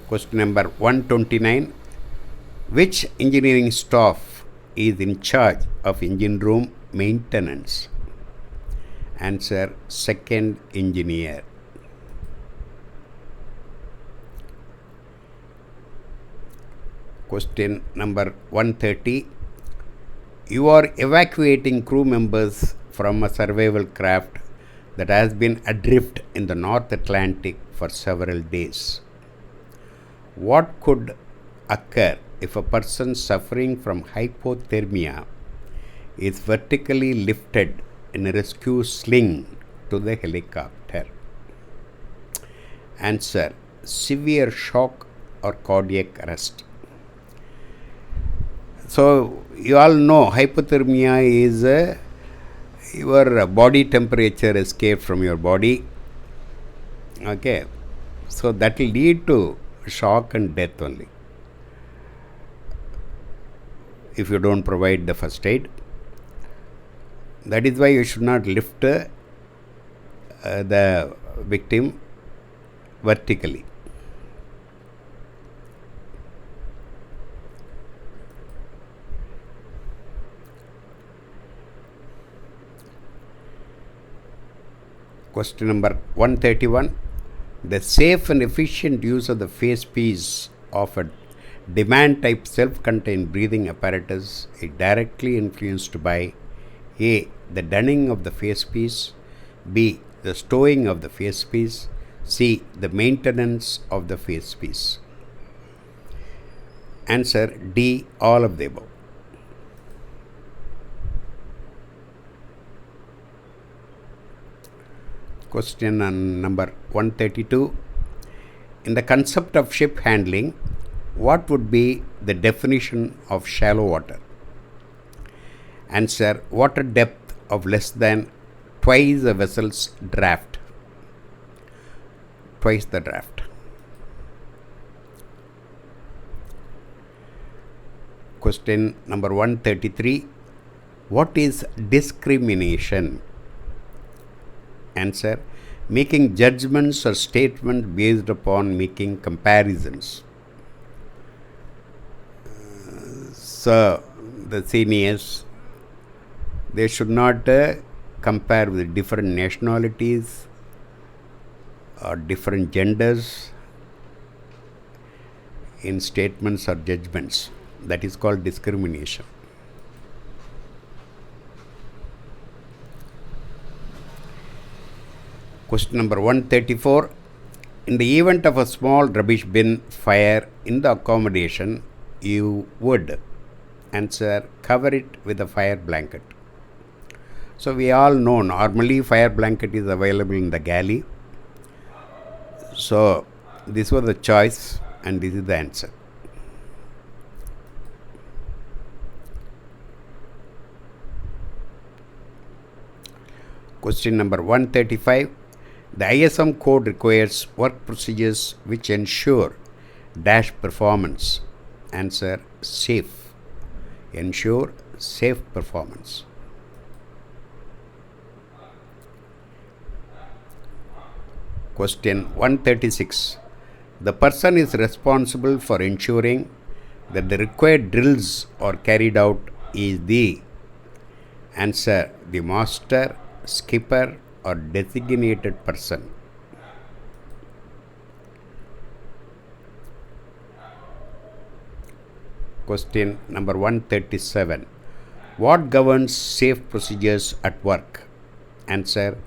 Question number 129. Which engineering staff is in charge of engine room maintenance? Answer: second engineer. Question number 130. You are evacuating crew members from a survival craft that has been adrift in the North Atlantic for several days. What could occur if a person suffering from hypothermia is vertically lifted in a rescue sling to the helicopter? Answer: severe shock or cardiac arrest. So you all know hypothermia is your body temperature escape from your body. Okay, so that will lead to shock and death only if you don't provide the first aid. That is why you should not lift the victim vertically. Question number 131. The safe and efficient use of the face piece of a demand type self-contained breathing apparatus is directly influenced by A. the dunning of the face piece, B. the stowing of the face piece, C. the maintenance of the face piece. Answer: D. all of the above. Question number 132. In the concept of ship handling, what would be the definition of shallow water? Answer: water depth of less than twice a vessel's draft. Twice the draft. Question number 133. What is discrimination? Answer: making judgments or statements based upon making comparisons. So, the seniors, they should not compare with different nationalities or different genders in statements or judgments. That is called discrimination. Question number 134. In the event of a small rubbish bin fire in the accommodation, you would. Answer: cover it with a fire blanket. So we all know normally fire blanket is available in the galley. So this was the choice and this is the answer. Question number 135. The ISM code requires work procedures which ensure dash performance. Answer: safe. Ensure safe performance. Question 136. The person is responsible for ensuring that the required drills are carried out is the. Answer: the master, skipper, or designated person. Question number 137. What governs safe procedures at work? Answer: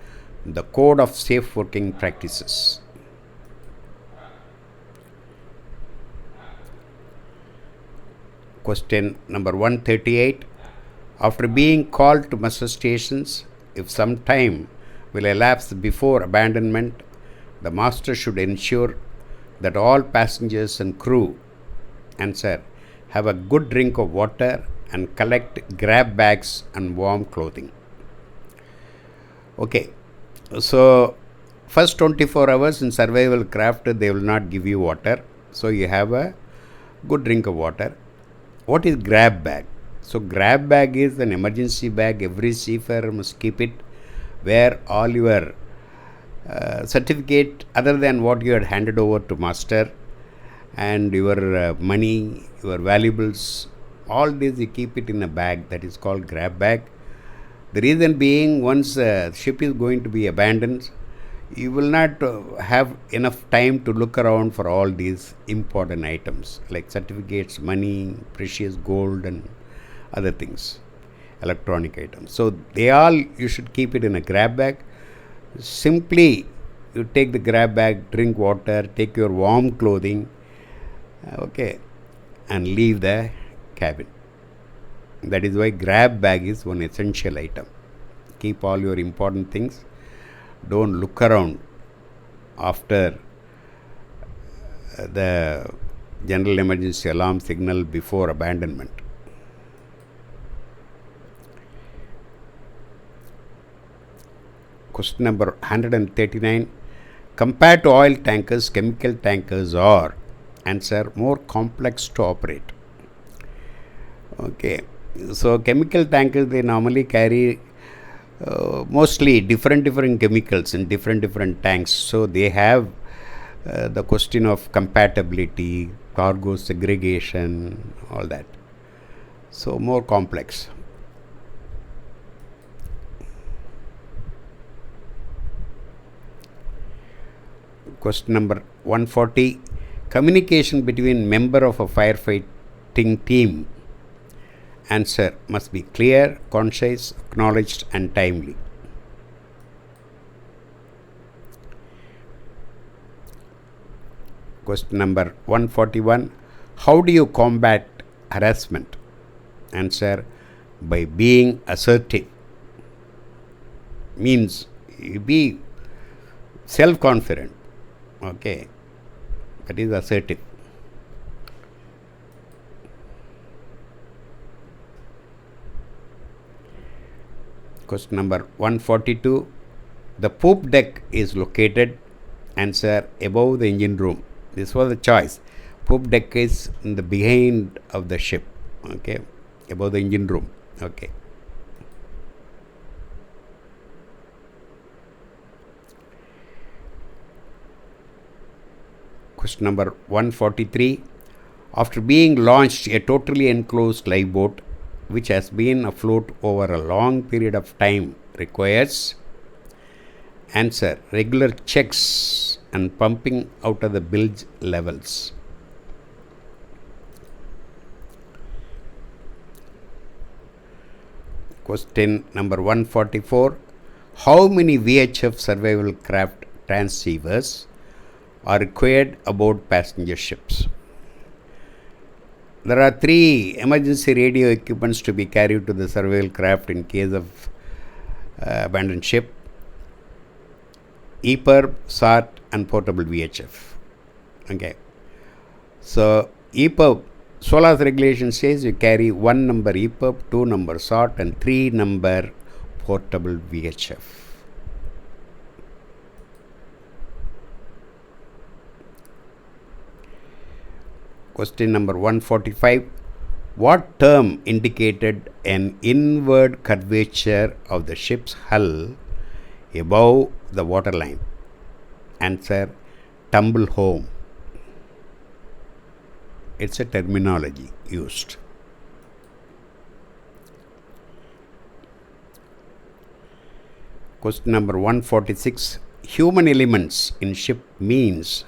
the code of safe working practices. Question number 138. After being called to muster stations, if some time will elapse before abandonment, the master should ensure that all passengers and crew. Answer: have a good drink of water and collect grab bags and warm clothing. Okay, so first 24 hours in survival craft they will not give you water, so you have a good drink of water. What is grab bag? So grab bag is an emergency bag. Every seafarer must keep it, where all your certificate other than what you had handed over to master and your money, your valuables, all this you keep it in a bag, that is called grab bag. The reason being, once the ship is going to be abandoned, you will not have enough time to look around for all these important items like certificates, money, precious gold and other things, electronic items. So they all, you should keep it in a grab bag. Simply you take the grab bag, drink water, take your warm clothing, okay, and leave the cabin. That is why grab bag is one essential item. Keep all your important things. Don't look around after the general emergency alarm signal before abandonment. Question number 139. Compared to oil tankers, chemical tankers are. Answer: more complex to operate. Okay, so chemical tankers, they normally carry mostly different chemicals in different tanks. So they have the question of compatibility, cargo segregation, all that. So more complex. Question number 140. Communication between member of a firefighting team. Answer: must be clear, concise, acknowledged and timely. Question number 141. How do you combat harassment? Answer: by being assertive. Means you be self-confident. Okay. That is assertive. Question number 142. The poop deck is located, answer, above the engine room. This was the choice. Poop deck is in the behind of the ship, okay, above the engine room, okay. Question number 143. After being launched, a totally enclosed lifeboat which has been afloat over a long period of time requires, answer, regular checks and pumping out of the bilge levels. Question number 144. How many VHF survival craft transceivers are required aboard passenger ships? There are 3 emergency radio equipments to be carried to the survival craft in case of abandoned ship: EPIRB, SART, and portable VHF. Okay. So EPIRB, SOLAS regulation says you carry 1 number EPIRB, 2 number SART, and 3 number portable VHF. Question number 145. What term indicated an inward curvature of the ship's hull above the waterline? Answer, tumble home. It's a terminology used. Question number 146. Human elements in ship means,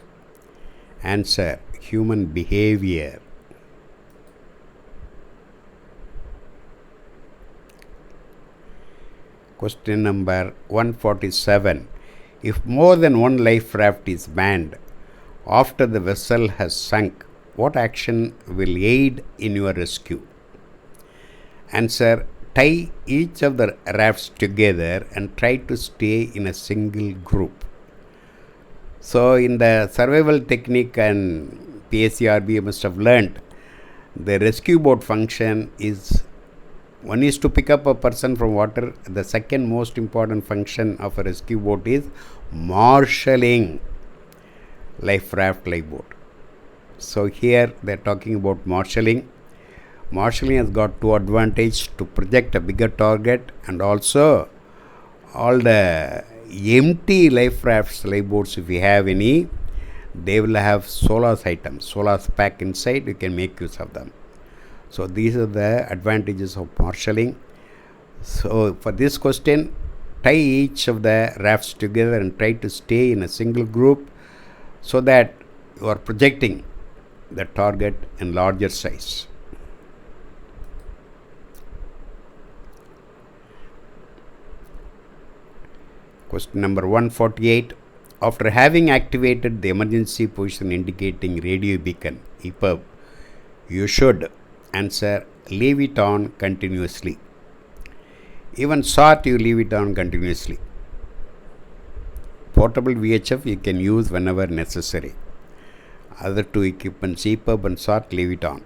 answer, human behavior. Question number 147. If more than one life raft is manned after the vessel has sunk, what action will aid in your rescue? Answer, tie each of the rafts together and try to stay in a single group. So in the survival technique and PSSR, you must have learned the rescue boat function is, one is to pick up a person from water. The second most important function of a rescue boat is marshalling life raft, lifeboat. So here they are talking about marshalling. Marshalling has got 2 advantages: to project a bigger target, and also all the empty life rafts, lifeboats, if you have any, they will have SOLAS items, SOLAS pack inside, you can make use of them. So these are the advantages of marshalling. So for this question, tie each of the rafts together and try to stay in a single group so that you are projecting the target in larger size. Question number 148. After having activated the emergency position indicating radio beacon, EPIRB, you should, answer, leave it on continuously. Even SART, you leave it on continuously. Portable VHF you can use whenever necessary. Other 2 equipments, EPIRB and SART, leave it on.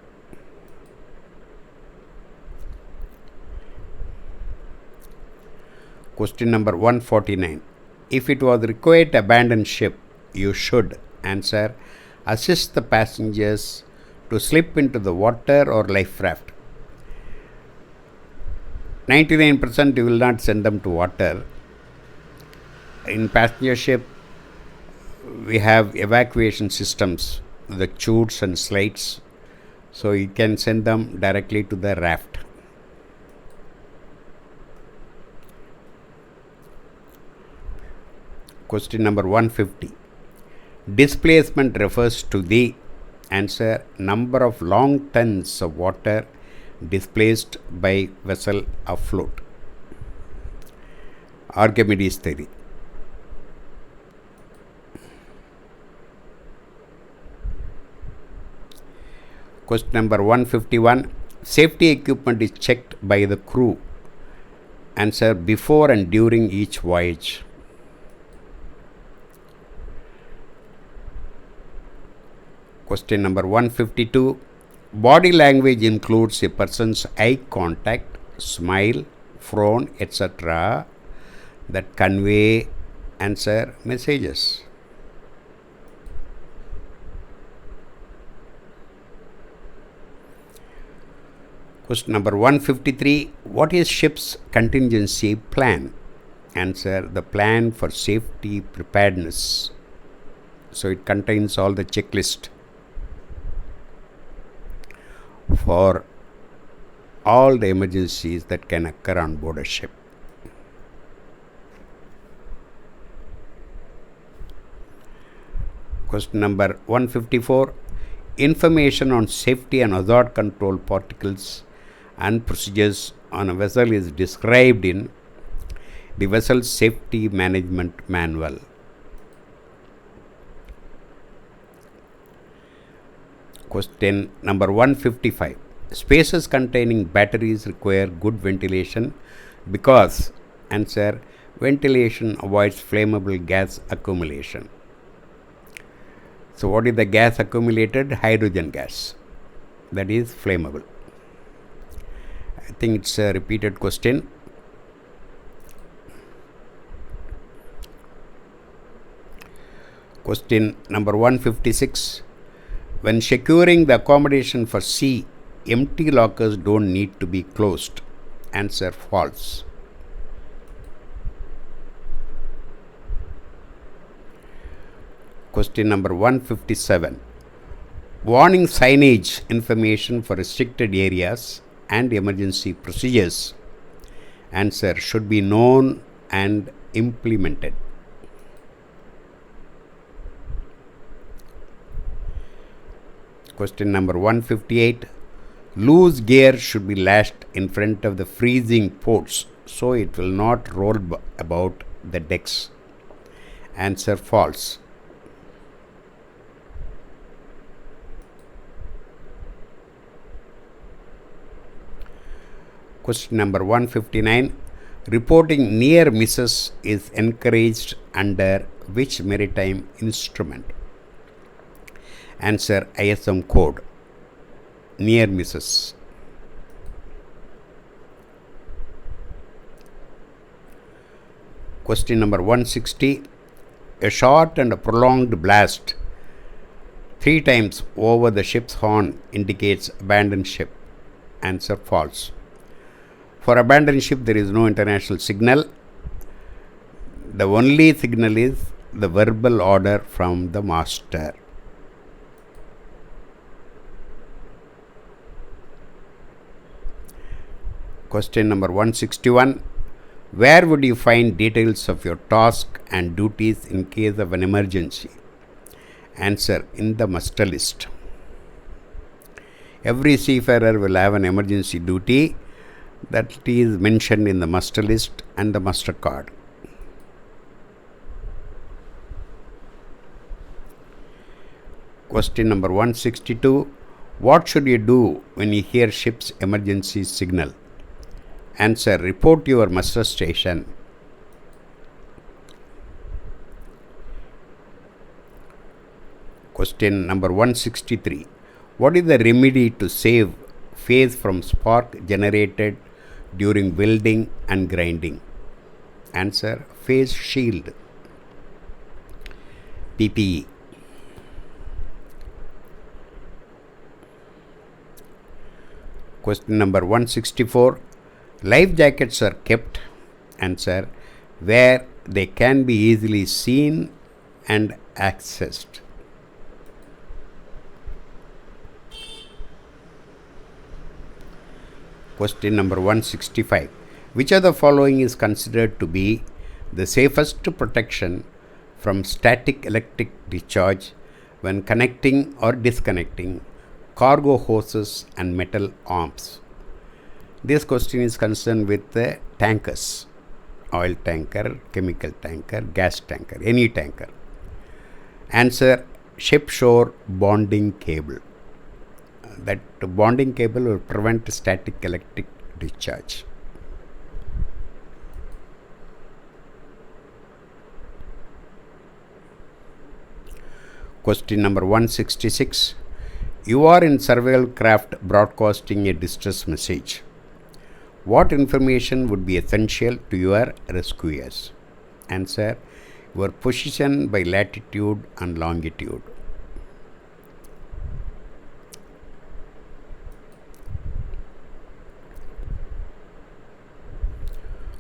Question number 149. If it was required to abandon ship, you should, answer, assist the passengers to slip into the water or life raft. 99% you will not send them to water. In passenger ship, we have evacuation systems, the chutes and slides, so you can send them directly to the raft. Question number 150. Displacement refers to the, answer, number of long tons of water displaced by vessel afloat. Archimedes theory. Question number 151. Safety equipment is checked by the crew, answer, before and during each voyage. Question number 152. Body language includes a person's eye contact, smile, frown, etc. that convey answer messages. Question number 153. What is ship's contingency plan? Answer: the plan for safety preparedness. So it contains all the checklist for all the emergencies that can occur on board a ship. Question number 154. Information on safety and hazard control particles and procedures on a vessel is described in the Vessel Safety Management Manual. Question number 155. Spaces containing batteries require good ventilation because, answer, ventilation avoids flammable gas accumulation. So what is the gas accumulated? Hydrogen gas. That is flammable. I think it's a repeated question. Question number 156. When securing the accommodation for sea, empty lockers don't need to be closed. Answer: false. Question number 157. Warning signage information for restricted areas and emergency procedures. Answer: should be known and implemented. Question number 158. Loose gear should be lashed in front of the freezing ports so it will not roll about the decks. Answer: false. Question number 159. Reporting near misses is encouraged under which maritime instrument? Answer: ISM code. Near misses. Question number 160. A short and a prolonged blast 3 times over the ship's horn indicates abandoned ship. Answer: false. For abandoned ship there is no international signal. The only signal is the verbal order from the master. Question number 161. Where would you find details of your task and duties in case of an emergency? Answer: in the muster list. Every seafarer will have an emergency duty that is mentioned in the muster list and the muster card. Question number 162. What should you do when you hear ship's emergency signal? Answer: report your muster station. Question number 163. What is the remedy to save phase from spark generated during welding and grinding? Answer: phase shield. PPE. Question number 164. Life jackets are kept, answer, where they can be easily seen and accessed. Question number 165. Which of the following is considered to be the safest protection from static electric discharge when connecting or disconnecting cargo hoses and metal arms? This question is concerned with the tankers, oil tanker, chemical tanker, gas tanker, any tanker. Answer: ship shore bonding cable. That bonding cable will prevent static electric discharge. Question number 166. You are in survival craft broadcasting a distress message. What information would be essential to your rescuers? Answer: your position by latitude and longitude.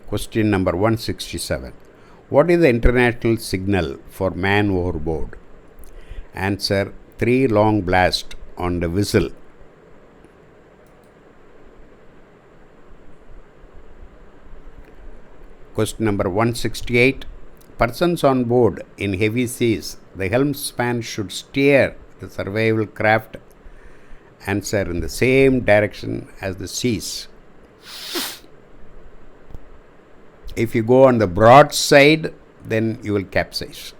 Question number 167. What is the international signal for man overboard? Answer: 3 long blasts on the whistle. Question number 168. Persons on board in heavy seas, the helmsman should steer the survival craft. Answer: in the same direction as the seas. If you go on the broad side, then you will capsize.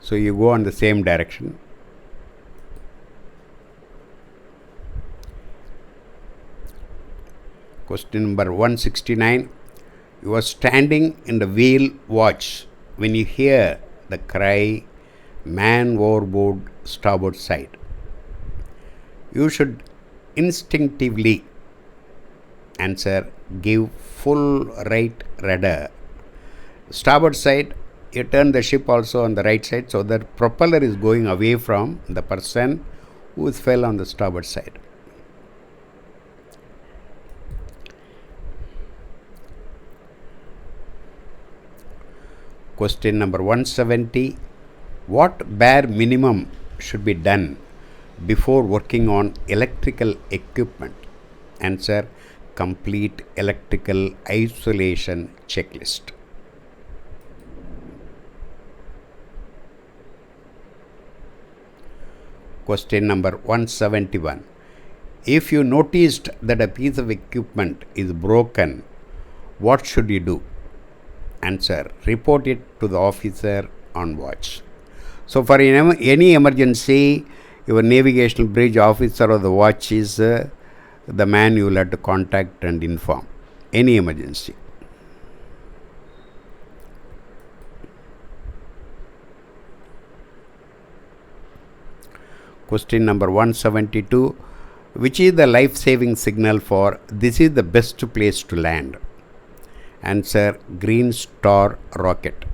So you go on the same direction. Question number 169. You are standing in the wheel watch when you hear the cry, man overboard, starboard side. You should instinctively answer: give full right rudder. Starboard side, you turn the ship also on the right side, so that propeller is going away from the person who fell on the starboard side. Question number 170. What bare minimum should be done before working on electrical equipment? Answer: complete electrical isolation checklist. Question number 171. If you noticed that a piece of equipment is broken, what should you do? Answer: report it to the officer on watch. So for any emergency, your navigational bridge officer or the watch is the man you will have to contact and inform. Any emergency. Question number 172. Which is the life-saving signal for this is the best place to land? Answer: green star rocket.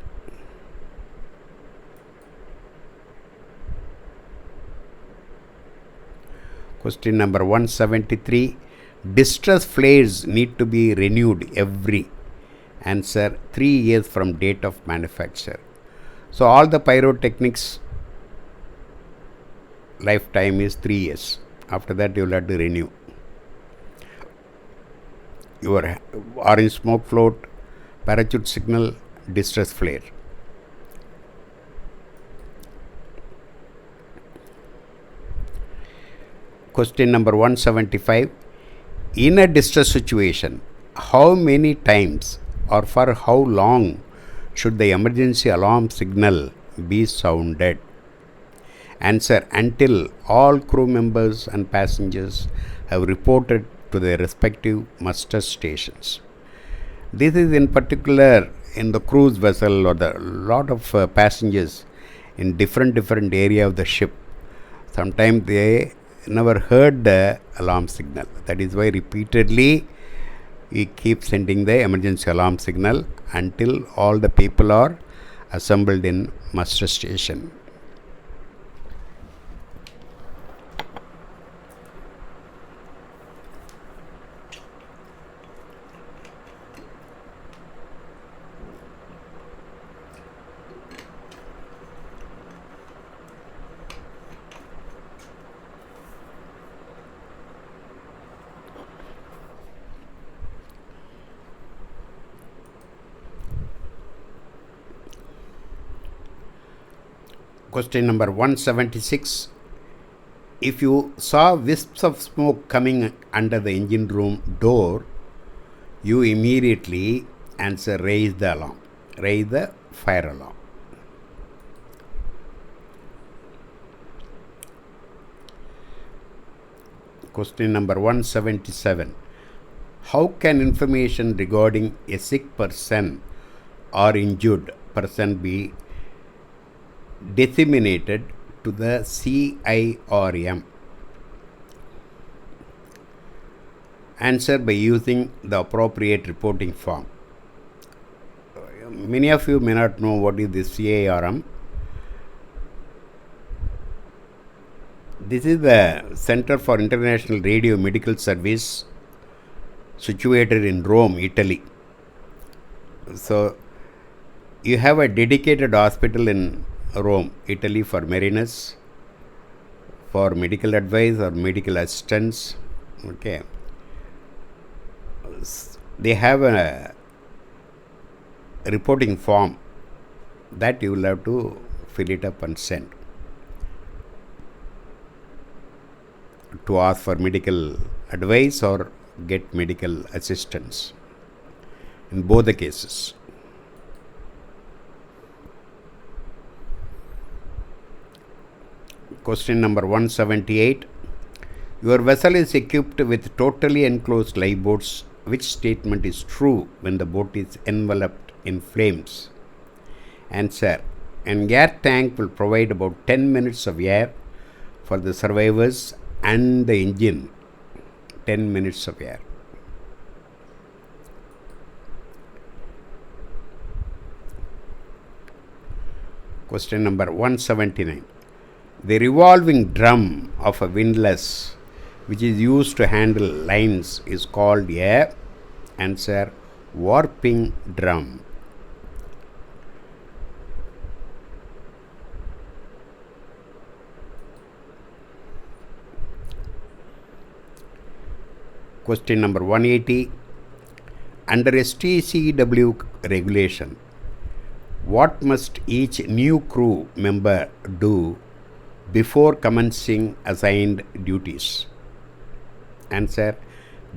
Question number 173. Distress flares need to be renewed every. Answer: 3 years from date of manufacture. So all the pyrotechnics lifetime is 3 years. After that you will have to renew. Your orange smoke float, parachute signal, distress flare. Question number 175. In a distress situation, how many times or for how long should the emergency alarm signal be sounded? Answer: until all crew members and passengers have reported to their respective muster stations. This is in particular in the cruise vessel or the lot of passengers in different area of the ship. Sometimes they never heard the alarm signal. That is why repeatedly we keep sending the emergency alarm signal until all the people are assembled in muster station. Question number 176. If you saw wisps of smoke coming under the engine room door, you immediately answer: raise the alarm, raise the fire alarm. Question number 177. How can information regarding a sick person or injured person be disseminated to the CIRM. Answer by using the appropriate reporting form. Many of you may not know what is the CIRM. This is the Center for International Radio Medical Service situated in Rome, Italy. So, you have a dedicated hospital in Rome, Italy for mariners, for medical advice or medical assistance. Okay. They have a reporting form that you will have to fill it up and send to ask for medical advice or get medical assistance in both the cases. Question number 178. Your vessel is equipped with totally enclosed lifeboats. Which statement is true when the boat is enveloped in flames? Answer. An air tank will provide about 10 minutes of air for the survivors and the engine. 10 minutes of air. Question number 179. The revolving drum of a windlass which is used to handle lines is called a answer warping drum. Question number 180. Under STCW regulation, what must each new crew member do before commencing assigned duties? Answer.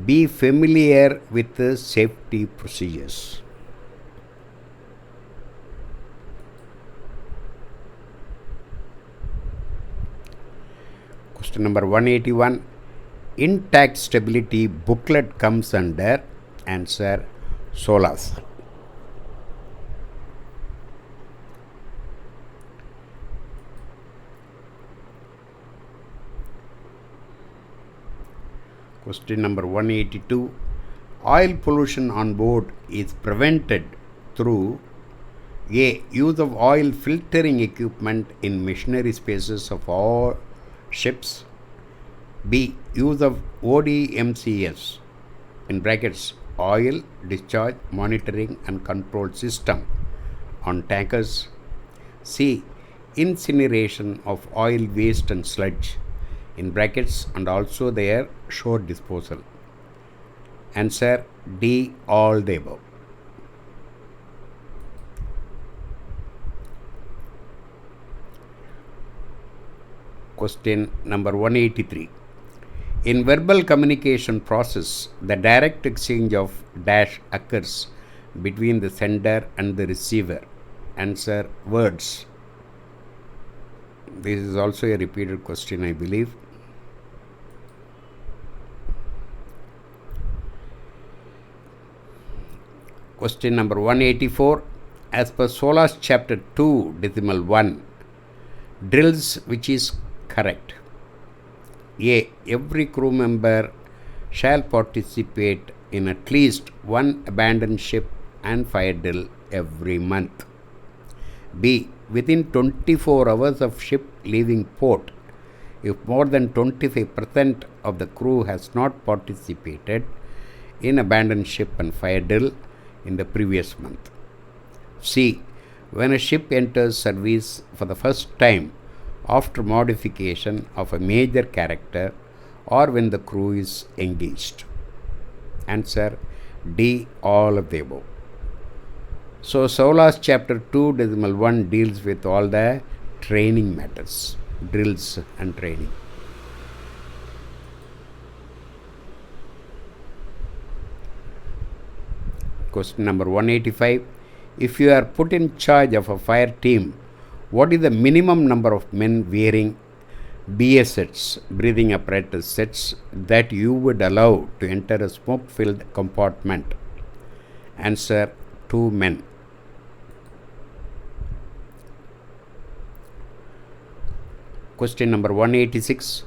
Be familiar with the safety procedures. Question number 181. Intact stability booklet comes under answer SOLAS. Question number 182. Oil pollution on board is prevented through A. Use of oil filtering equipment in machinery spaces of all ships. B. Use of ODMCS in brackets oil discharge monitoring and control system on tankers. C. Incineration of oil waste and sludge in brackets and also their shore disposal. Answer D. All the above. Question number 183. In verbal communication process, the direct exchange of dash occurs between the sender and the receiver. Answer words. This is also a repeated question, I believe. Question number 184. As per SOLAS chapter 2 decimal 1, drills which is correct. A. Every crew member shall participate in at least one abandoned ship and fire drill every month. B. Within 24 hours of ship leaving port, if more than 25% of the crew has not participated in abandoned ship and fire drill in the previous month. C. When a ship enters service for the first time after modification of a major character or when the crew is engaged. Answer D. All of the above. So SOLAS chapter 2 decimal 1 deals with all the training matters, drills and training. Question number 185. If you are put in charge of a fire team, what is the minimum number of men wearing BS sets, breathing apparatus sets, that you would allow to enter a smoke-filled compartment? Answer 2 men. Question number 186.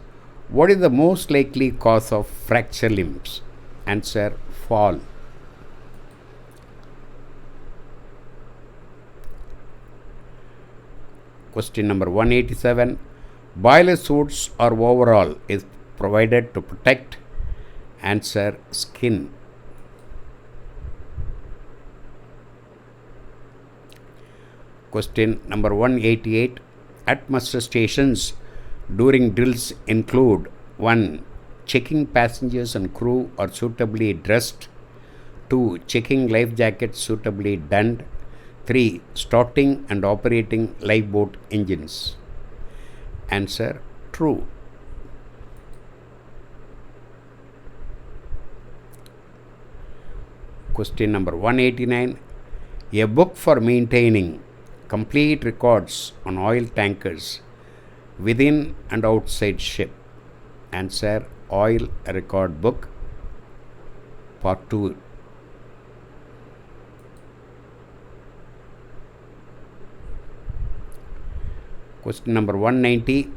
What is the most likely cause of fracture limbs? Answer: fall. Question number 187. Boiler suits or overall is provided to protect? Answer: skin. Question number 188. At muster stations during drills include: 1. Checking passengers and crew are suitably dressed. 2. Checking life jackets suitably donned. 3. Starting and operating lifeboat engines. Answer: true. Question number 189. A book for maintaining complete records on oil tankers within and outside ship. Answer: oil record book. Part 2. Question number 190.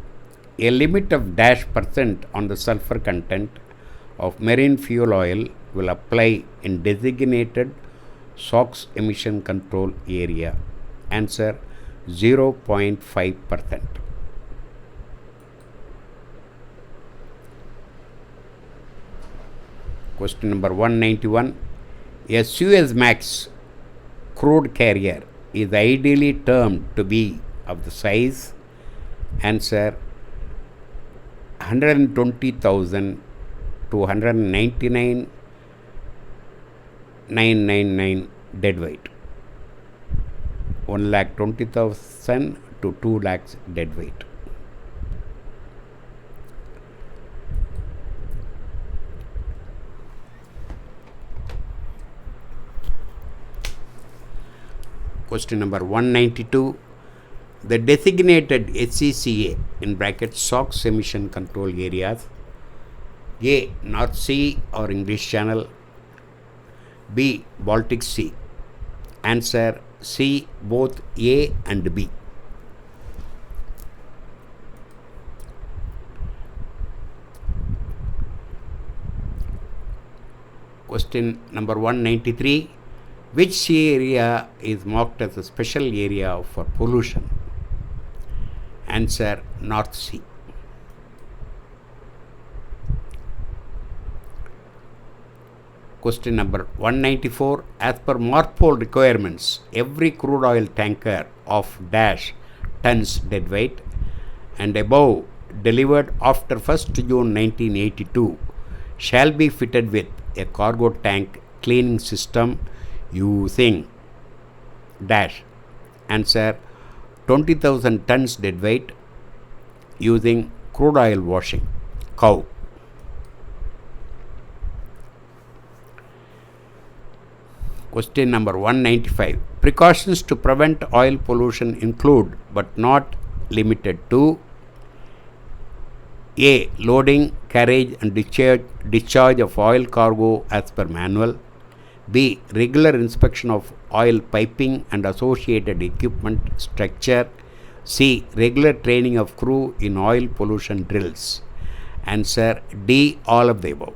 A limit of %% on the sulfur content of marine fuel oil will apply in designated SOx emission control area. Answer: 0.5%. Question number 191. A Suezmax crude carrier is ideally termed to be of the size. Answer: 120,000 to 199,999 deadweight. 1,20,000 to 2 lakhs deadweight. Question number 192. The designated SCCA in brackets SOx emission control areas: A. North Sea or English Channel. B. Baltic Sea. Answer: C. Both A and B. Question number 193. Which sea area is marked as a special area for pollution? Answer: North Sea. Question number 194. As per MARPOL requirements, every crude oil tanker of dash tons deadweight and above delivered after 1st June 1982 shall be fitted with a cargo tank cleaning system using dash. Answer: 20,000 tons deadweight using crude oil washing, cow. Question number 195. Precautions to prevent oil pollution include but not limited to: A. Loading, carriage and discharge of oil cargo as per manual. B. Regular inspection of oil piping and associated equipment structure. C. Regular training of crew in oil pollution drills. Answer: D. All of the above.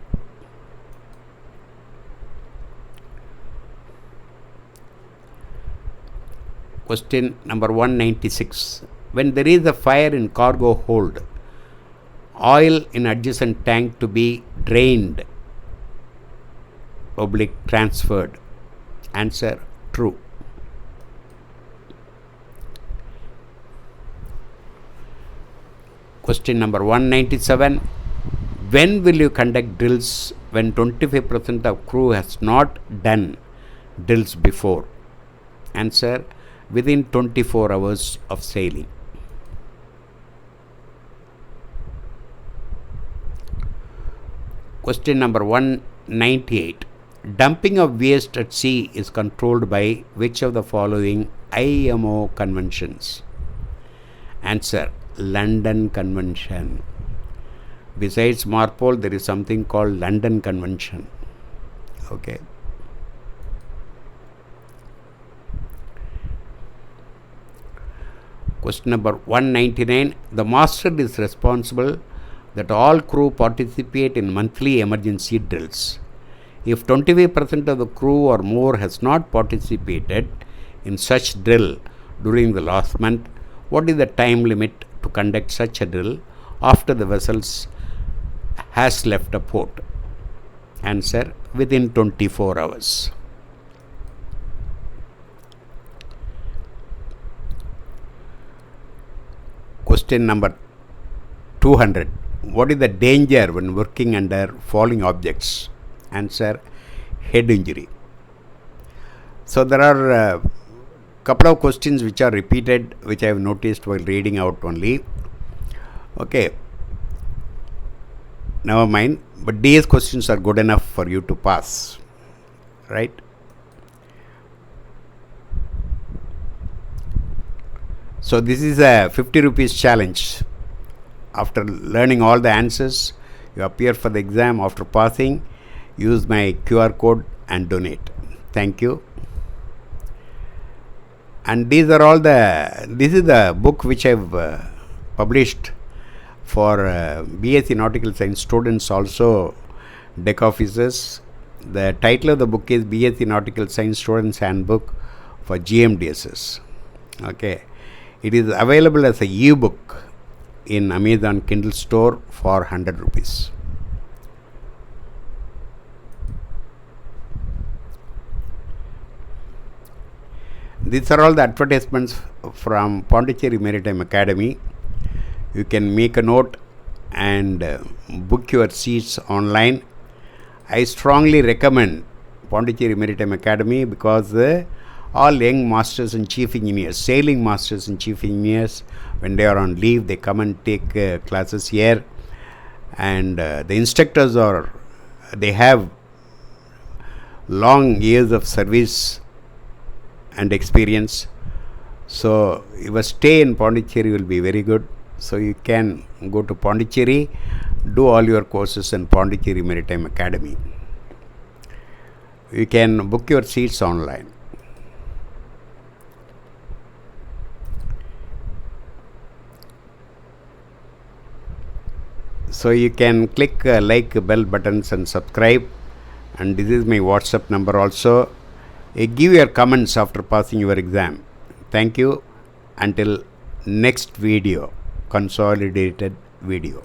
Question number 196. When there is a fire in cargo hold, oil in adjacent tank to be drained / transferred. Answer: true. Question number 197. When will you conduct drills when 25% of crew has not done drills before? Answer: within 24 hours of sailing. Question number 198. Dumping of waste at sea is controlled by which of the following IMO conventions? Answer: London Convention. Besides MARPOL, there is something called London Convention. Okay. Question number 199. The master is responsible that all crew participate in monthly emergency drills. If 25% of the crew or more has not participated in such drill during the last month, what is the time limit to conduct such a drill after the vessels has left a port? Answer: within 24 hours. Question number 200. What is the danger when working under falling objects? Answer: head injury. So there are a couple of questions which are repeated, which I have noticed while reading out only. Okay, never mind, but these questions are good enough for you to pass, right? So this is a 50 rupees challenge. After learning all the answers, you appear for the exam. After passing, use my QR code and donate. Thank you. And these are all this is the book which I've published for BSc Nautical Science students, also deck officers. The title of the book is BSc Nautical Science Students Handbook for GMDSS. Okay, it is available as a e-book in Amazon Kindle store for 100 rupees. These are all the advertisements from Pondicherry Maritime Academy. You can make a note and book your seats online. I strongly recommend Pondicherry Maritime Academy because all young masters and chief engineers, sailing masters and chief engineers, when they are on leave, they come and take classes here. And the instructors they have long years of service and experience. So your stay in Pondicherry will be very good. So you can go to Pondicherry, do all your courses in Pondicherry Maritime Academy. You can book your seats online. So you can click like bell buttons and subscribe. And this is my WhatsApp number also. Give your comments after passing your exam. Thank you. Until next video, consolidated video.